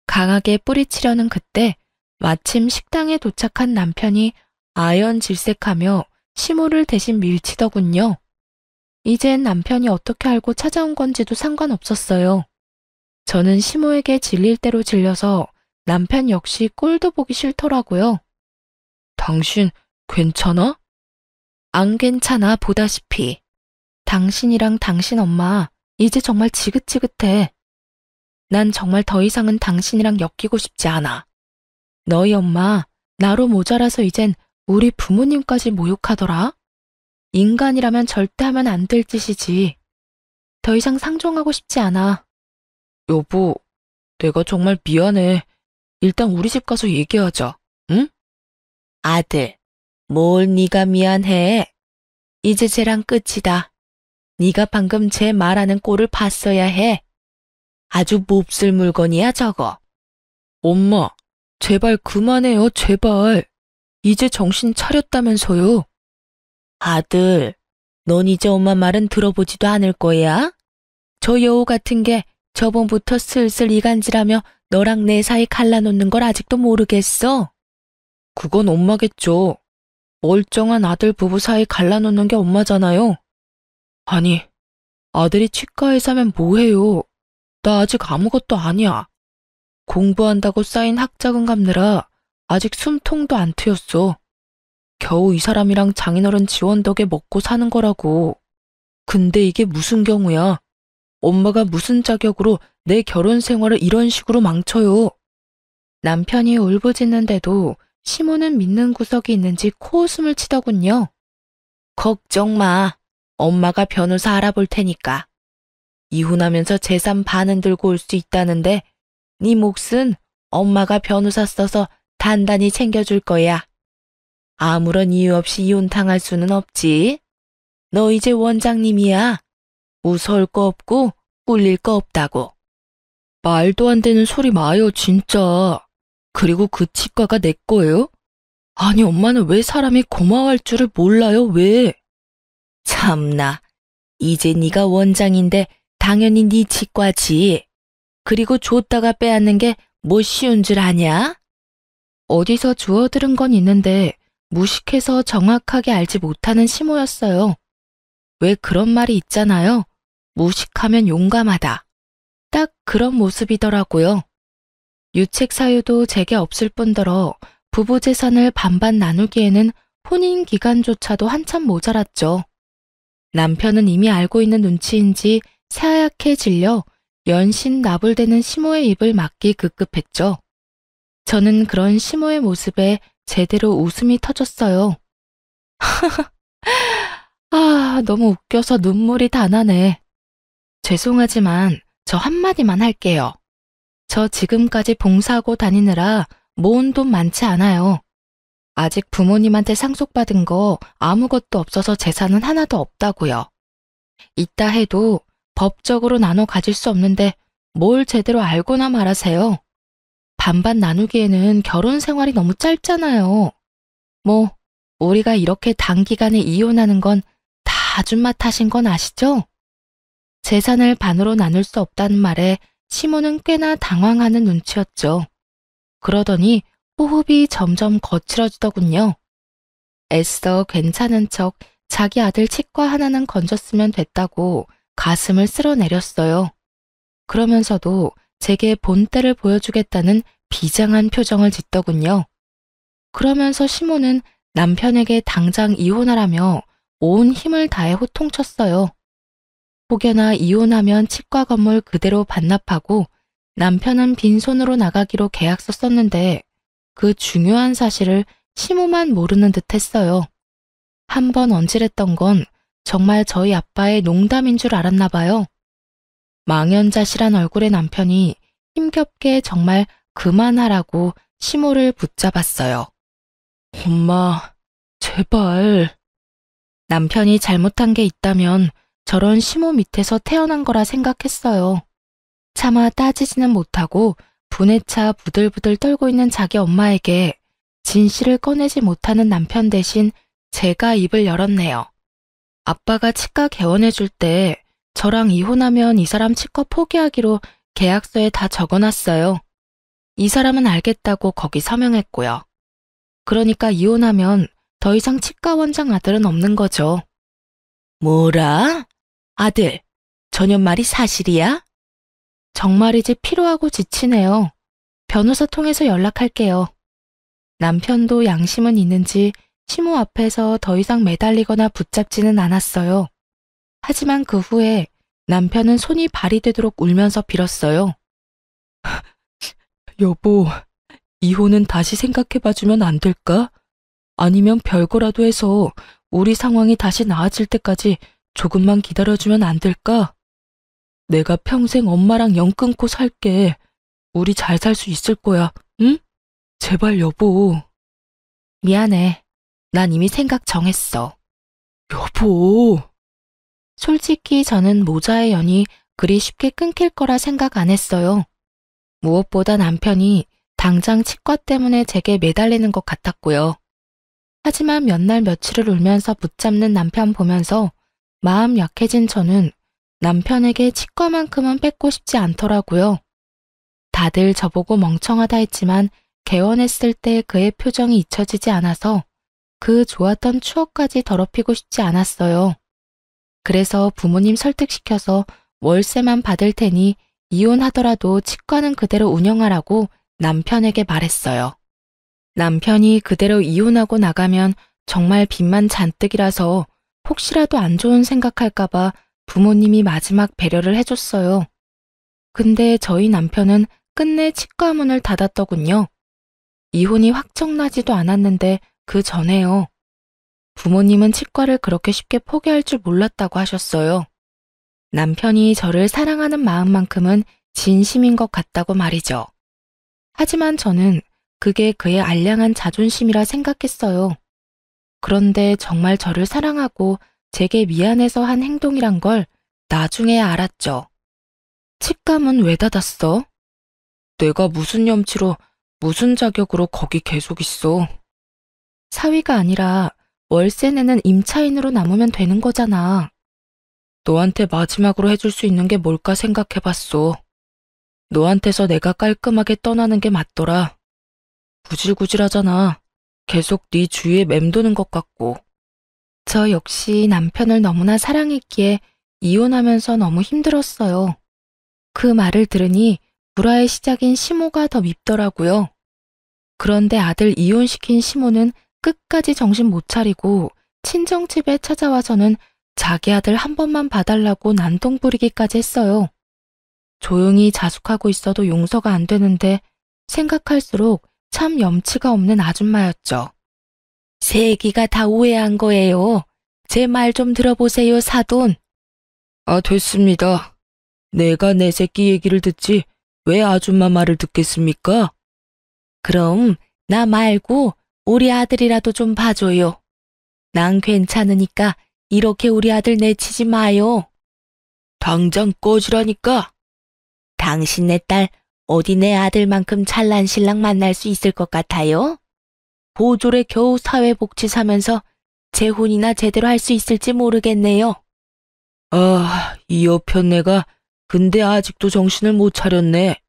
강하게 뿌리치려는 그때 마침 식당에 도착한 남편이 아연질색하며 시모를 대신 밀치더군요. 이젠 남편이 어떻게 알고 찾아온 건지도 상관없었어요. 저는 시모에게 질릴 대로 질려서 남편 역시 꼴도 보기 싫더라고요. 당신 괜찮아? 안 괜찮아 보다시피. 당신이랑 당신 엄마 이제 정말 지긋지긋해. 난 정말 더 이상은 당신이랑 엮이고 싶지 않아. 너희 엄마 나로 모자라서 이젠 우리 부모님까지 모욕하더라. 인간이라면 절대 하면 안 될 짓이지. 더 이상 상종하고 싶지 않아. 여보, 내가 정말 미안해. 일단 우리 집 가서 얘기하자. 응? 아들, 뭘 네가 미안해. 이제 쟤랑 끝이다. 네가 방금 쟤 말하는 꼴을 봤어야 해. 아주 몹쓸 물건이야 저거. 엄마, 제발 그만해요 제발. 이제 정신 차렸다면서요. 아들, 넌 이제 엄마 말은 들어보지도 않을 거야? 저 여우 같은 게 저번부터 슬슬 이간질하며 너랑 내 사이 갈라놓는 걸 아직도 모르겠어? 그건 엄마겠죠. 멀쩡한 아들 부부 사이 갈라놓는 게 엄마잖아요. 아니, 아들이 치과에 사면 뭐해요? 나 아직 아무것도 아니야. 공부한다고 쌓인 학자금 갚느라 아직 숨통도 안 트였어. 겨우 이 사람이랑 장인어른 지원 덕에 먹고 사는 거라고. 근데 이게 무슨 경우야? 엄마가 무슨 자격으로 내 결혼 생활을 이런 식으로 망쳐요? 남편이 울부짖는데도 시모는 믿는 구석이 있는지 코웃음을 치더군요. 걱정 마. 엄마가 변호사 알아볼 테니까. 이혼하면서 재산 반은 들고 올 수 있다는데 네 몫은 엄마가 변호사 써서 단단히 챙겨줄 거야. 아무런 이유 없이 이혼 당할 수는 없지. 너 이제 원장님이야. 무서울 거 없고 꿀릴 거 없다고. 말도 안 되는 소리 마요 진짜. 그리고 그 치과가 내 거예요? 아니 엄마는 왜 사람이 고마워할 줄을 몰라요 왜? 참나. 이제 네가 원장인데 당연히 네 치과지. 그리고 줬다가 빼앗는 게 뭐 쉬운 줄 아냐? 어디서 주워 들은 건 있는데 무식해서 정확하게 알지 못하는 시모였어요. 왜 그런 말이 있잖아요. 무식하면 용감하다. 딱 그런 모습이더라고요. 유책 사유도 제게 없을 뿐더러 부부 재산을 반반 나누기에는 혼인 기간조차도 한참 모자랐죠. 남편은 이미 알고 있는 눈치인지 새하얗게 질려 연신 나불대는 시모의 입을 막기 급급했죠. 저는 그런 시모의 모습에 제대로 웃음이 터졌어요. 아, 너무 웃겨서 눈물이 다 나네. 죄송하지만 저 한마디만 할게요. 저 지금까지 봉사하고 다니느라 모은 돈 많지 않아요. 아직 부모님한테 상속받은 거 아무것도 없어서 재산은 하나도 없다고요. 있다 해도 법적으로 나눠 가질 수 없는데 뭘 제대로 알고나 말하세요. 반반 나누기에는 결혼 생활이 너무 짧잖아요. 뭐 우리가 이렇게 단기간에 이혼하는 건 다 아줌마 탓인 건 아시죠? 재산을 반으로 나눌 수 없다는 말에 시모는 꽤나 당황하는 눈치였죠. 그러더니 호흡이 점점 거칠어지더군요. 애써 괜찮은 척 자기 아들 치과 하나는 건졌으면 됐다고 가슴을 쓸어내렸어요. 그러면서도 제게 본때를 보여주겠다는 비장한 표정을 짓더군요. 그러면서 시모는 남편에게 당장 이혼하라며 온 힘을 다해 호통쳤어요. 혹여나 이혼하면 치과 건물 그대로 반납하고 남편은 빈손으로 나가기로 계약서 썼는데 그 중요한 사실을 시모만 모르는 듯 했어요. 한 번 언질했던 건 정말 저희 아빠의 농담인 줄 알았나 봐요. 망연자실한 얼굴의 남편이 힘겹게 정말 그만하라고 시모를 붙잡았어요. 엄마, 제발. 남편이 잘못한 게 있다면 저런 시모 밑에서 태어난 거라 생각했어요. 차마 따지지는 못하고 분에 차 부들부들 떨고 있는 자기 엄마에게 진실을 꺼내지 못하는 남편 대신 제가 입을 열었네요. 아빠가 치과 개원해줄 때 저랑 이혼하면 이 사람 치과 포기하기로 계약서에 다 적어놨어요. 이 사람은 알겠다고 거기 서명했고요. 그러니까 이혼하면 더 이상 치과 원장 아들은 없는 거죠. 뭐라? 아들, 전현말이 사실이야? 정말이지 피로하고 지치네요. 변호사 통해서 연락할게요. 남편도 양심은 있는지 시모 앞에서 더 이상 매달리거나 붙잡지는 않았어요. 하지만 그 후에 남편은 손이 발이 되도록 울면서 빌었어요. 여보, 이혼은 다시 생각해봐주면 안 될까? 아니면 별거라도 해서 우리 상황이 다시 나아질 때까지 조금만 기다려주면 안 될까? 내가 평생 엄마랑 연 끊고 살게. 우리 잘 살 수 있을 거야, 응? 제발 여보. 미안해. 난 이미 생각 정했어. 여보. 솔직히 저는 모자의 연이 그리 쉽게 끊길 거라 생각 안 했어요. 무엇보다 남편이 당장 치과 때문에 제게 매달리는 것 같았고요. 하지만 몇 날 며칠을 울면서 붙잡는 남편 보면서 마음 약해진 저는 남편에게 치과만큼은 뺏고 싶지 않더라고요. 다들 저보고 멍청하다 했지만 개원했을 때 그의 표정이 잊혀지지 않아서 그 좋았던 추억까지 더럽히고 싶지 않았어요. 그래서 부모님 설득시켜서 월세만 받을 테니 이혼하더라도 치과는 그대로 운영하라고 남편에게 말했어요. 남편이 그대로 이혼하고 나가면 정말 빚만 잔뜩이라서 혹시라도 안 좋은 생각할까봐 부모님이 마지막 배려를 해줬어요. 근데 저희 남편은 끝내 치과 문을 닫았더군요. 이혼이 확정나지도 않았는데 그 전에요. 부모님은 치과를 그렇게 쉽게 포기할 줄 몰랐다고 하셨어요. 남편이 저를 사랑하는 마음만큼은 진심인 것 같다고 말이죠. 하지만 저는 그게 그의 알량한 자존심이라 생각했어요. 그런데 정말 저를 사랑하고 제게 미안해서 한 행동이란 걸 나중에 알았죠. 치과문 왜 닫았어? 내가 무슨 염치로 무슨 자격으로 거기 계속 있어. 사위가 아니라 월세 내는 임차인으로 남으면 되는 거잖아. 너한테 마지막으로 해줄 수 있는 게 뭘까 생각해봤어. 너한테서 내가 깔끔하게 떠나는 게 맞더라. 구질구질하잖아. 계속 네 주위에 맴도는 것 같고. 저 역시 남편을 너무나 사랑했기에 이혼하면서 너무 힘들었어요. 그 말을 들으니 불화의 시작인 시모가 더 밉더라고요. 그런데 아들 이혼시킨 시모는 끝까지 정신 못 차리고 친정집에 찾아와서는 자기 아들 한 번만 봐달라고 난동 부리기까지 했어요. 조용히 자숙하고 있어도 용서가 안 되는데 생각할수록 참 염치가 없는 아줌마였죠. 세기가 다 오해한 거예요. 제 말 좀 들어보세요, 사돈. 아, 됐습니다. 내가 내 새끼 얘기를 듣지 왜 아줌마 말을 듣겠습니까? 그럼 나 말고 우리 아들이라도 좀 봐줘요. 난 괜찮으니까 이렇게 우리 아들 내치지 마요. 당장 꺼지라니까. 당신 내 딸 어디 내 아들만큼 잘난 신랑 만날 수 있을 것 같아요? 보졸에 겨우 사회복지 사면서 재혼이나 제대로 할 수 있을지 모르겠네요. 아, 이 여편 내가 근데 아직도 정신을 못 차렸네.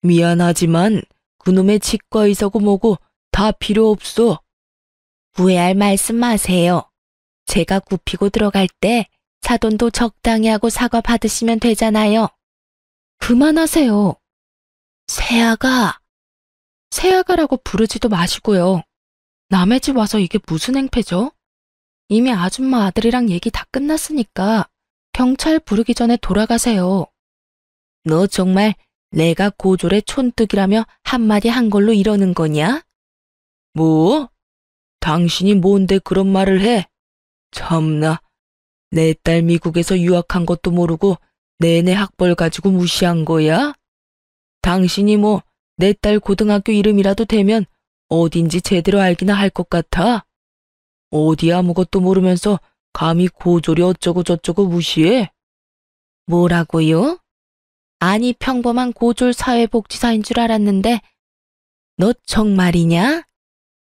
미안하지만 그놈의 치과의사고 뭐고 다 필요 없어. 후회할 말씀 마세요. 제가 굽히고 들어갈 때 사돈도 적당히 하고 사과 받으시면 되잖아요. 그만하세요. 새아가. 새아가라고 부르지도 마시고요. 남의 집 와서 이게 무슨 행패죠? 이미 아줌마 아들이랑 얘기 다 끝났으니까 경찰 부르기 전에 돌아가세요. 너 정말 내가 고졸의 촌뜨기라며 한마디 한 걸로 이러는 거냐? 뭐? 당신이 뭔데 그런 말을 해? 참나, 내 딸 미국에서 유학한 것도 모르고 내내 학벌 가지고 무시한 거야? 당신이 뭐 내 딸 고등학교 이름이라도 되면 어딘지 제대로 알기나 할 것 같아? 어디 아무것도 모르면서 감히 고졸이 어쩌고 저쩌고 무시해? 뭐라고요? 아니 평범한 고졸 사회복지사인 줄 알았는데 너 정말이냐?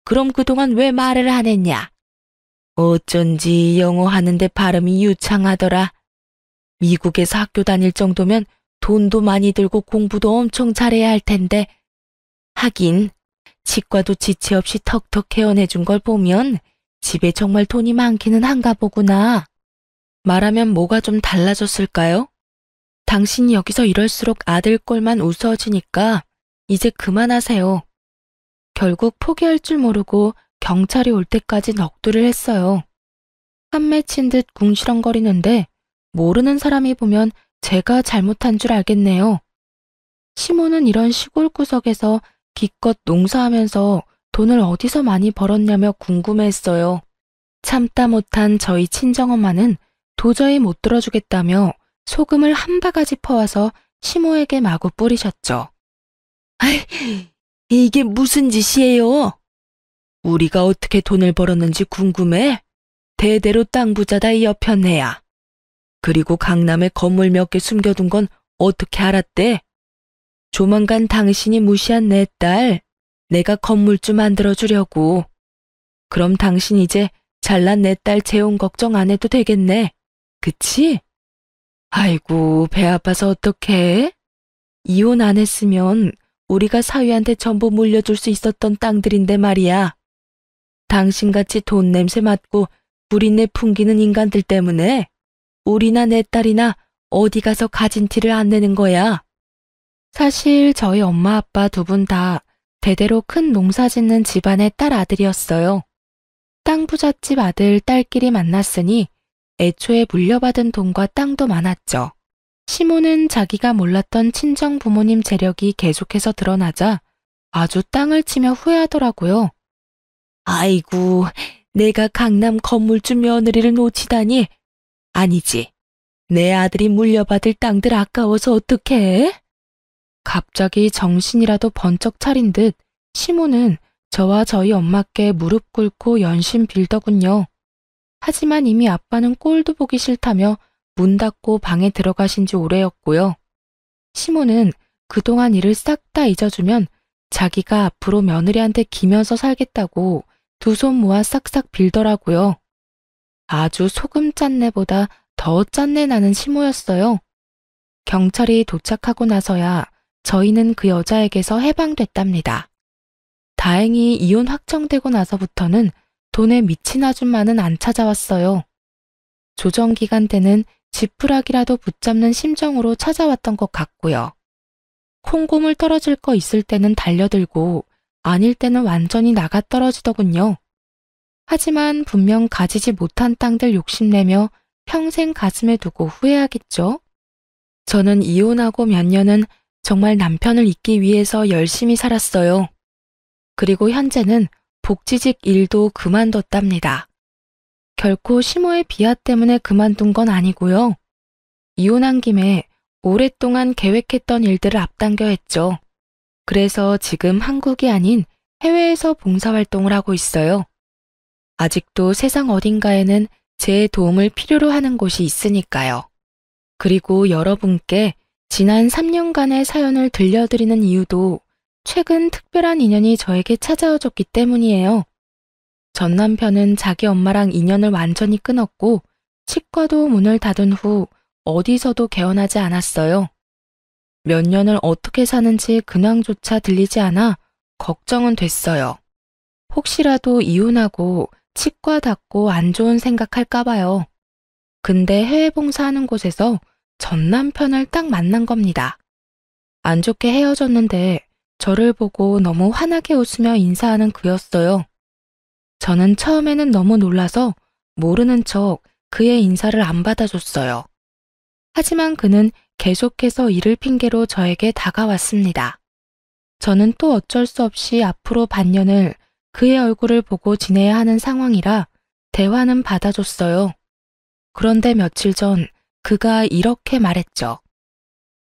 그럼 그동안 왜 말을 안 했냐? 어쩐지 영어 하는데 발음이 유창하더라. 미국에서 학교 다닐 정도면 돈도 많이 들고 공부도 엄청 잘해야 할 텐데 하긴 치과도 지체 없이 턱턱 헤어내준 걸 보면 집에 정말 돈이 많기는 한가 보구나. 말하면 뭐가 좀 달라졌을까요? 당신이 여기서 이럴수록 아들 꼴만 우스워지니까 이제 그만하세요. 결국 포기할 줄 모르고 경찰이 올 때까지 넋두리를 했어요. 한 맺힌 듯 궁시렁거리는데 모르는 사람이 보면 제가 잘못한 줄 알겠네요. 시모는 이런 시골 구석에서 기껏 농사하면서 돈을 어디서 많이 벌었냐며 궁금해했어요. 참다 못한 저희 친정엄마는 도저히 못 들어주겠다며 소금을 한 바가지 퍼와서 시모에게 마구 뿌리셨죠. 아이, 이게 무슨 짓이에요? 우리가 어떻게 돈을 벌었는지 궁금해? 대대로 땅 부자다 이 여편네야. 그리고 강남에 건물 몇 개 숨겨둔 건 어떻게 알았대? 조만간 당신이 무시한 내 딸, 내가 건물주 만들어주려고. 그럼 당신 이제 잘난 내 딸 재혼 걱정 안 해도 되겠네. 그치? 아이고, 배 아파서 어떡해? 이혼 안 했으면 우리가 사위한테 전부 물려줄 수 있었던 땅들인데 말이야. 당신같이 돈 냄새 맡고 구린내 풍기는 인간들 때문에 우리나 내 딸이나 어디 가서 가진 티를 안 내는 거야. 사실 저희 엄마 아빠 두 분 다 대대로 큰 농사 짓는 집안의 딸 아들이었어요. 땅 부잣집 아들 딸끼리 만났으니 애초에 물려받은 돈과 땅도 많았죠. 시모는 자기가 몰랐던 친정 부모님 재력이 계속해서 드러나자 아주 땅을 치며 후회하더라고요. 아이고, 내가 강남 건물주 며느리를 놓치다니. 아니지, 내 아들이 물려받을 땅들 아까워서 어떡해? 갑자기 정신이라도 번쩍 차린 듯 시모는 저와 저희 엄마께 무릎 꿇고 연신 빌더군요. 하지만 이미 아빠는 꼴도 보기 싫다며 문 닫고 방에 들어가신 지 오래였고요. 시모는 그동안 일을 싹 다 잊어주면 자기가 앞으로 며느리한테 기면서 살겠다고 두 손 모아 싹싹 빌더라고요. 아주 소금 짠내보다 더 짠내 나는 시모였어요. 경찰이 도착하고 나서야 저희는 그 여자에게서 해방됐답니다. 다행히 이혼 확정되고 나서부터는 돈에 미친 아줌마는 안 찾아왔어요. 조정기간 때는 지푸라기라도 붙잡는 심정으로 찾아왔던 것 같고요. 콩고물 떨어질 거 있을 때는 달려들고 아닐 때는 완전히 나가 떨어지더군요. 하지만 분명 가지지 못한 땅들 욕심내며 평생 가슴에 두고 후회하겠죠? 저는 이혼하고 몇 년은 정말 남편을 잊기 위해서 열심히 살았어요. 그리고 현재는 복지직 일도 그만뒀답니다. 결코 시모의 비하 때문에 그만둔 건 아니고요. 이혼한 김에 오랫동안 계획했던 일들을 앞당겨 했죠. 그래서 지금 한국이 아닌 해외에서 봉사활동을 하고 있어요. 아직도 세상 어딘가에는 제 도움을 필요로 하는 곳이 있으니까요. 그리고 여러분께 지난 3년간의 사연을 들려드리는 이유도 최근 특별한 인연이 저에게 찾아와줬기 때문이에요. 전 남편은 자기 엄마랑 인연을 완전히 끊었고 치과도 문을 닫은 후 어디서도 개원하지 않았어요. 몇 년을 어떻게 사는지 근황조차 들리지 않아 걱정은 됐어요. 혹시라도 이혼하고 치과 닫고 안 좋은 생각할까봐요. 근데 해외 봉사하는 곳에서 전 남편을 딱 만난 겁니다. 안 좋게 헤어졌는데 저를 보고 너무 환하게 웃으며 인사하는 그였어요. 저는 처음에는 너무 놀라서 모르는 척 그의 인사를 안 받아줬어요. 하지만 그는 계속해서 이를 핑계로 저에게 다가왔습니다. 저는 또 어쩔 수 없이 앞으로 반년을 그의 얼굴을 보고 지내야 하는 상황이라 대화는 받아줬어요. 그런데 며칠 전 그가 이렇게 말했죠.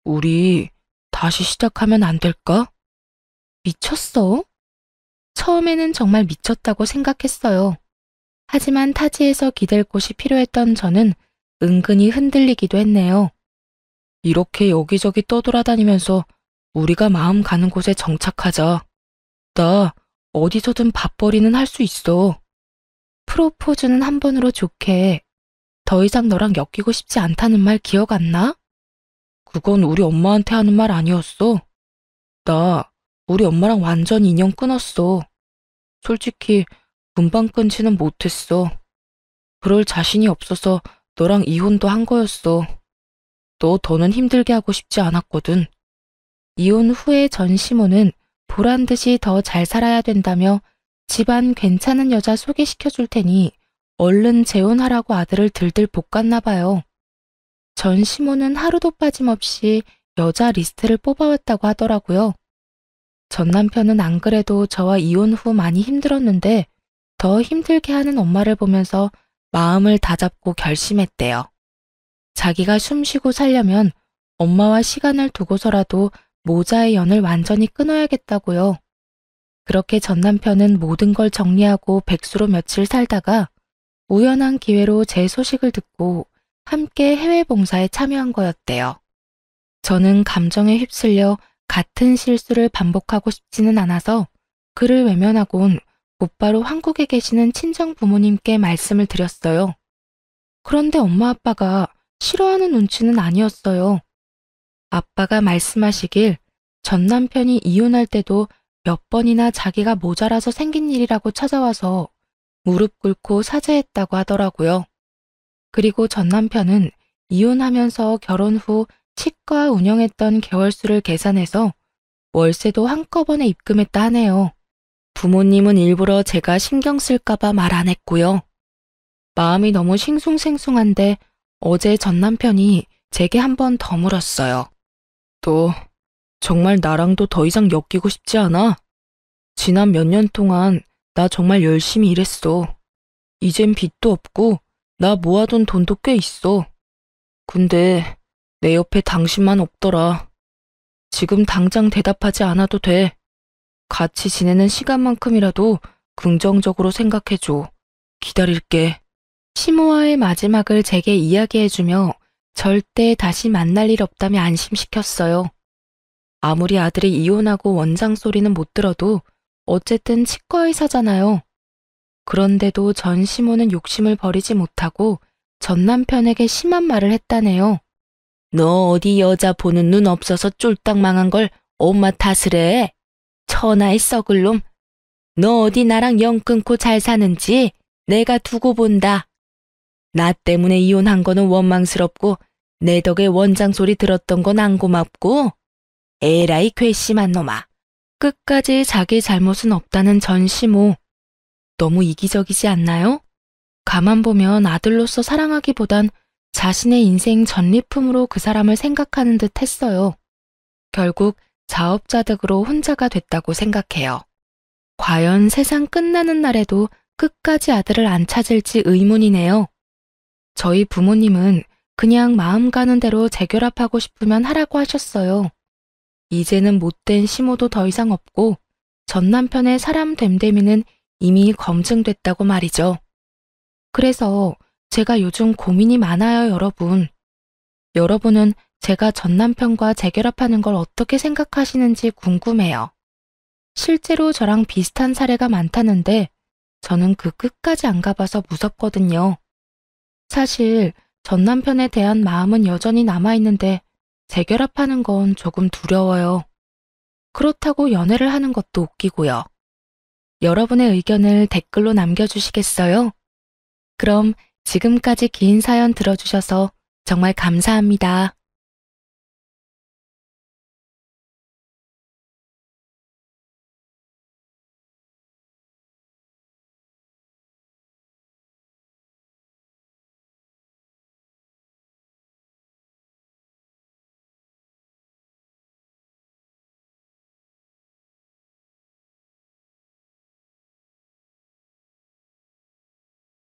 우리 다시 시작하면 안 될까? 미쳤어? 처음에는 정말 미쳤다고 생각했어요. 하지만 타지에서 기댈 곳이 필요했던 저는 은근히 흔들리기도 했네요. 이렇게 여기저기 떠돌아다니면서 우리가 마음 가는 곳에 정착하자. 나 어디서든 밥벌이는 할 수 있어. 프로포즈는 한 번으로 좋게. 더 이상 너랑 엮이고 싶지 않다는 말 기억 안 나? 그건 우리 엄마한테 하는 말 아니었어. 나 우리 엄마랑 완전 인연 끊었어. 솔직히 금방 끊지는 못했어. 그럴 자신이 없어서 너랑 이혼도 한 거였어. 너 더는 힘들게 하고 싶지 않았거든. 이혼 후에 전 시모는 보란 듯이 더 잘 살아야 된다며 집안 괜찮은 여자 소개시켜 줄 테니 얼른 재혼하라고 아들을 들들 볶았나 봐요. 전 시모는 하루도 빠짐없이 여자 리스트를 뽑아왔다고 하더라고요. 전 남편은 안 그래도 저와 이혼 후 많이 힘들었는데 더 힘들게 하는 엄마를 보면서 마음을 다잡고 결심했대요. 자기가 숨쉬고 살려면 엄마와 시간을 두고서라도 모자의 연을 완전히 끊어야겠다고요. 그렇게 전 남편은 모든 걸 정리하고 백수로 며칠 살다가 우연한 기회로 제 소식을 듣고 함께 해외 봉사에 참여한 거였대요. 저는 감정에 휩쓸려 같은 실수를 반복하고 싶지는 않아서 그를 외면하곤 곧바로 한국에 계시는 친정 부모님께 말씀을 드렸어요. 그런데 엄마 아빠가 싫어하는 눈치는 아니었어요. 아빠가 말씀하시길 전 남편이 이혼할 때도 몇 번이나 자기가 모자라서 생긴 일이라고 찾아와서 무릎 꿇고 사죄했다고 하더라고요. 그리고 전 남편은 이혼하면서 결혼 후 치과 운영했던 개월수를 계산해서 월세도 한꺼번에 입금했다 하네요. 부모님은 일부러 제가 신경 쓸까봐 말 안 했고요. 마음이 너무 싱숭생숭한데 어제 전 남편이 제게 한 번 더 물었어요. 너 정말 나랑도 더 이상 엮이고 싶지 않아? 지난 몇 년 동안 나 정말 열심히 일했어. 이젠 빚도 없고 나 모아둔 돈도 꽤 있어. 근데 내 옆에 당신만 없더라. 지금 당장 대답하지 않아도 돼. 같이 지내는 시간만큼이라도 긍정적으로 생각해줘. 기다릴게. 시모와의 마지막을 제게 이야기해주며 절대 다시 만날 일 없다며 안심시켰어요. 아무리 아들이 이혼하고 원장 소리는 못 들어도 어쨌든 치과의사잖아요. 그런데도 전 시모는 욕심을 버리지 못하고 전 남편에게 심한 말을 했다네요. 너 어디 여자 보는 눈 없어서 쫄딱 망한 걸 엄마 탓을 해. 천하의 썩을 놈. 너 어디 나랑 영 끊고 잘 사는지 내가 두고 본다. 나 때문에 이혼한 거는 원망스럽고 내 덕에 원장 소리 들었던 건 안 고맙고 에라이 괘씸한 놈아. 끝까지 자기 잘못은 없다는 전시모. 너무 이기적이지 않나요? 가만 보면 아들로서 사랑하기보단 자신의 인생 전리품으로 그 사람을 생각하는 듯 했어요. 결국 자업자득으로 혼자가 됐다고 생각해요. 과연 세상 끝나는 날에도 끝까지 아들을 안 찾을지 의문이네요. 저희 부모님은 그냥 마음 가는 대로 재결합하고 싶으면 하라고 하셨어요. 이제는 못된 시모도 더 이상 없고 전 남편의 사람 됨됨이는 이미 검증됐다고 말이죠. 그래서 제가 요즘 고민이 많아요, 여러분. 여러분은 제가 전 남편과 재결합하는 걸 어떻게 생각하시는지 궁금해요. 실제로 저랑 비슷한 사례가 많다는데 저는 그 끝까지 안 가봐서 무섭거든요. 사실 전 남편에 대한 마음은 여전히 남아있는데 재결합하는 건 조금 두려워요. 그렇다고 연애를 하는 것도 웃기고요. 여러분의 의견을 댓글로 남겨주시겠어요? 그럼 지금까지 긴 사연 들어주셔서 정말 감사합니다.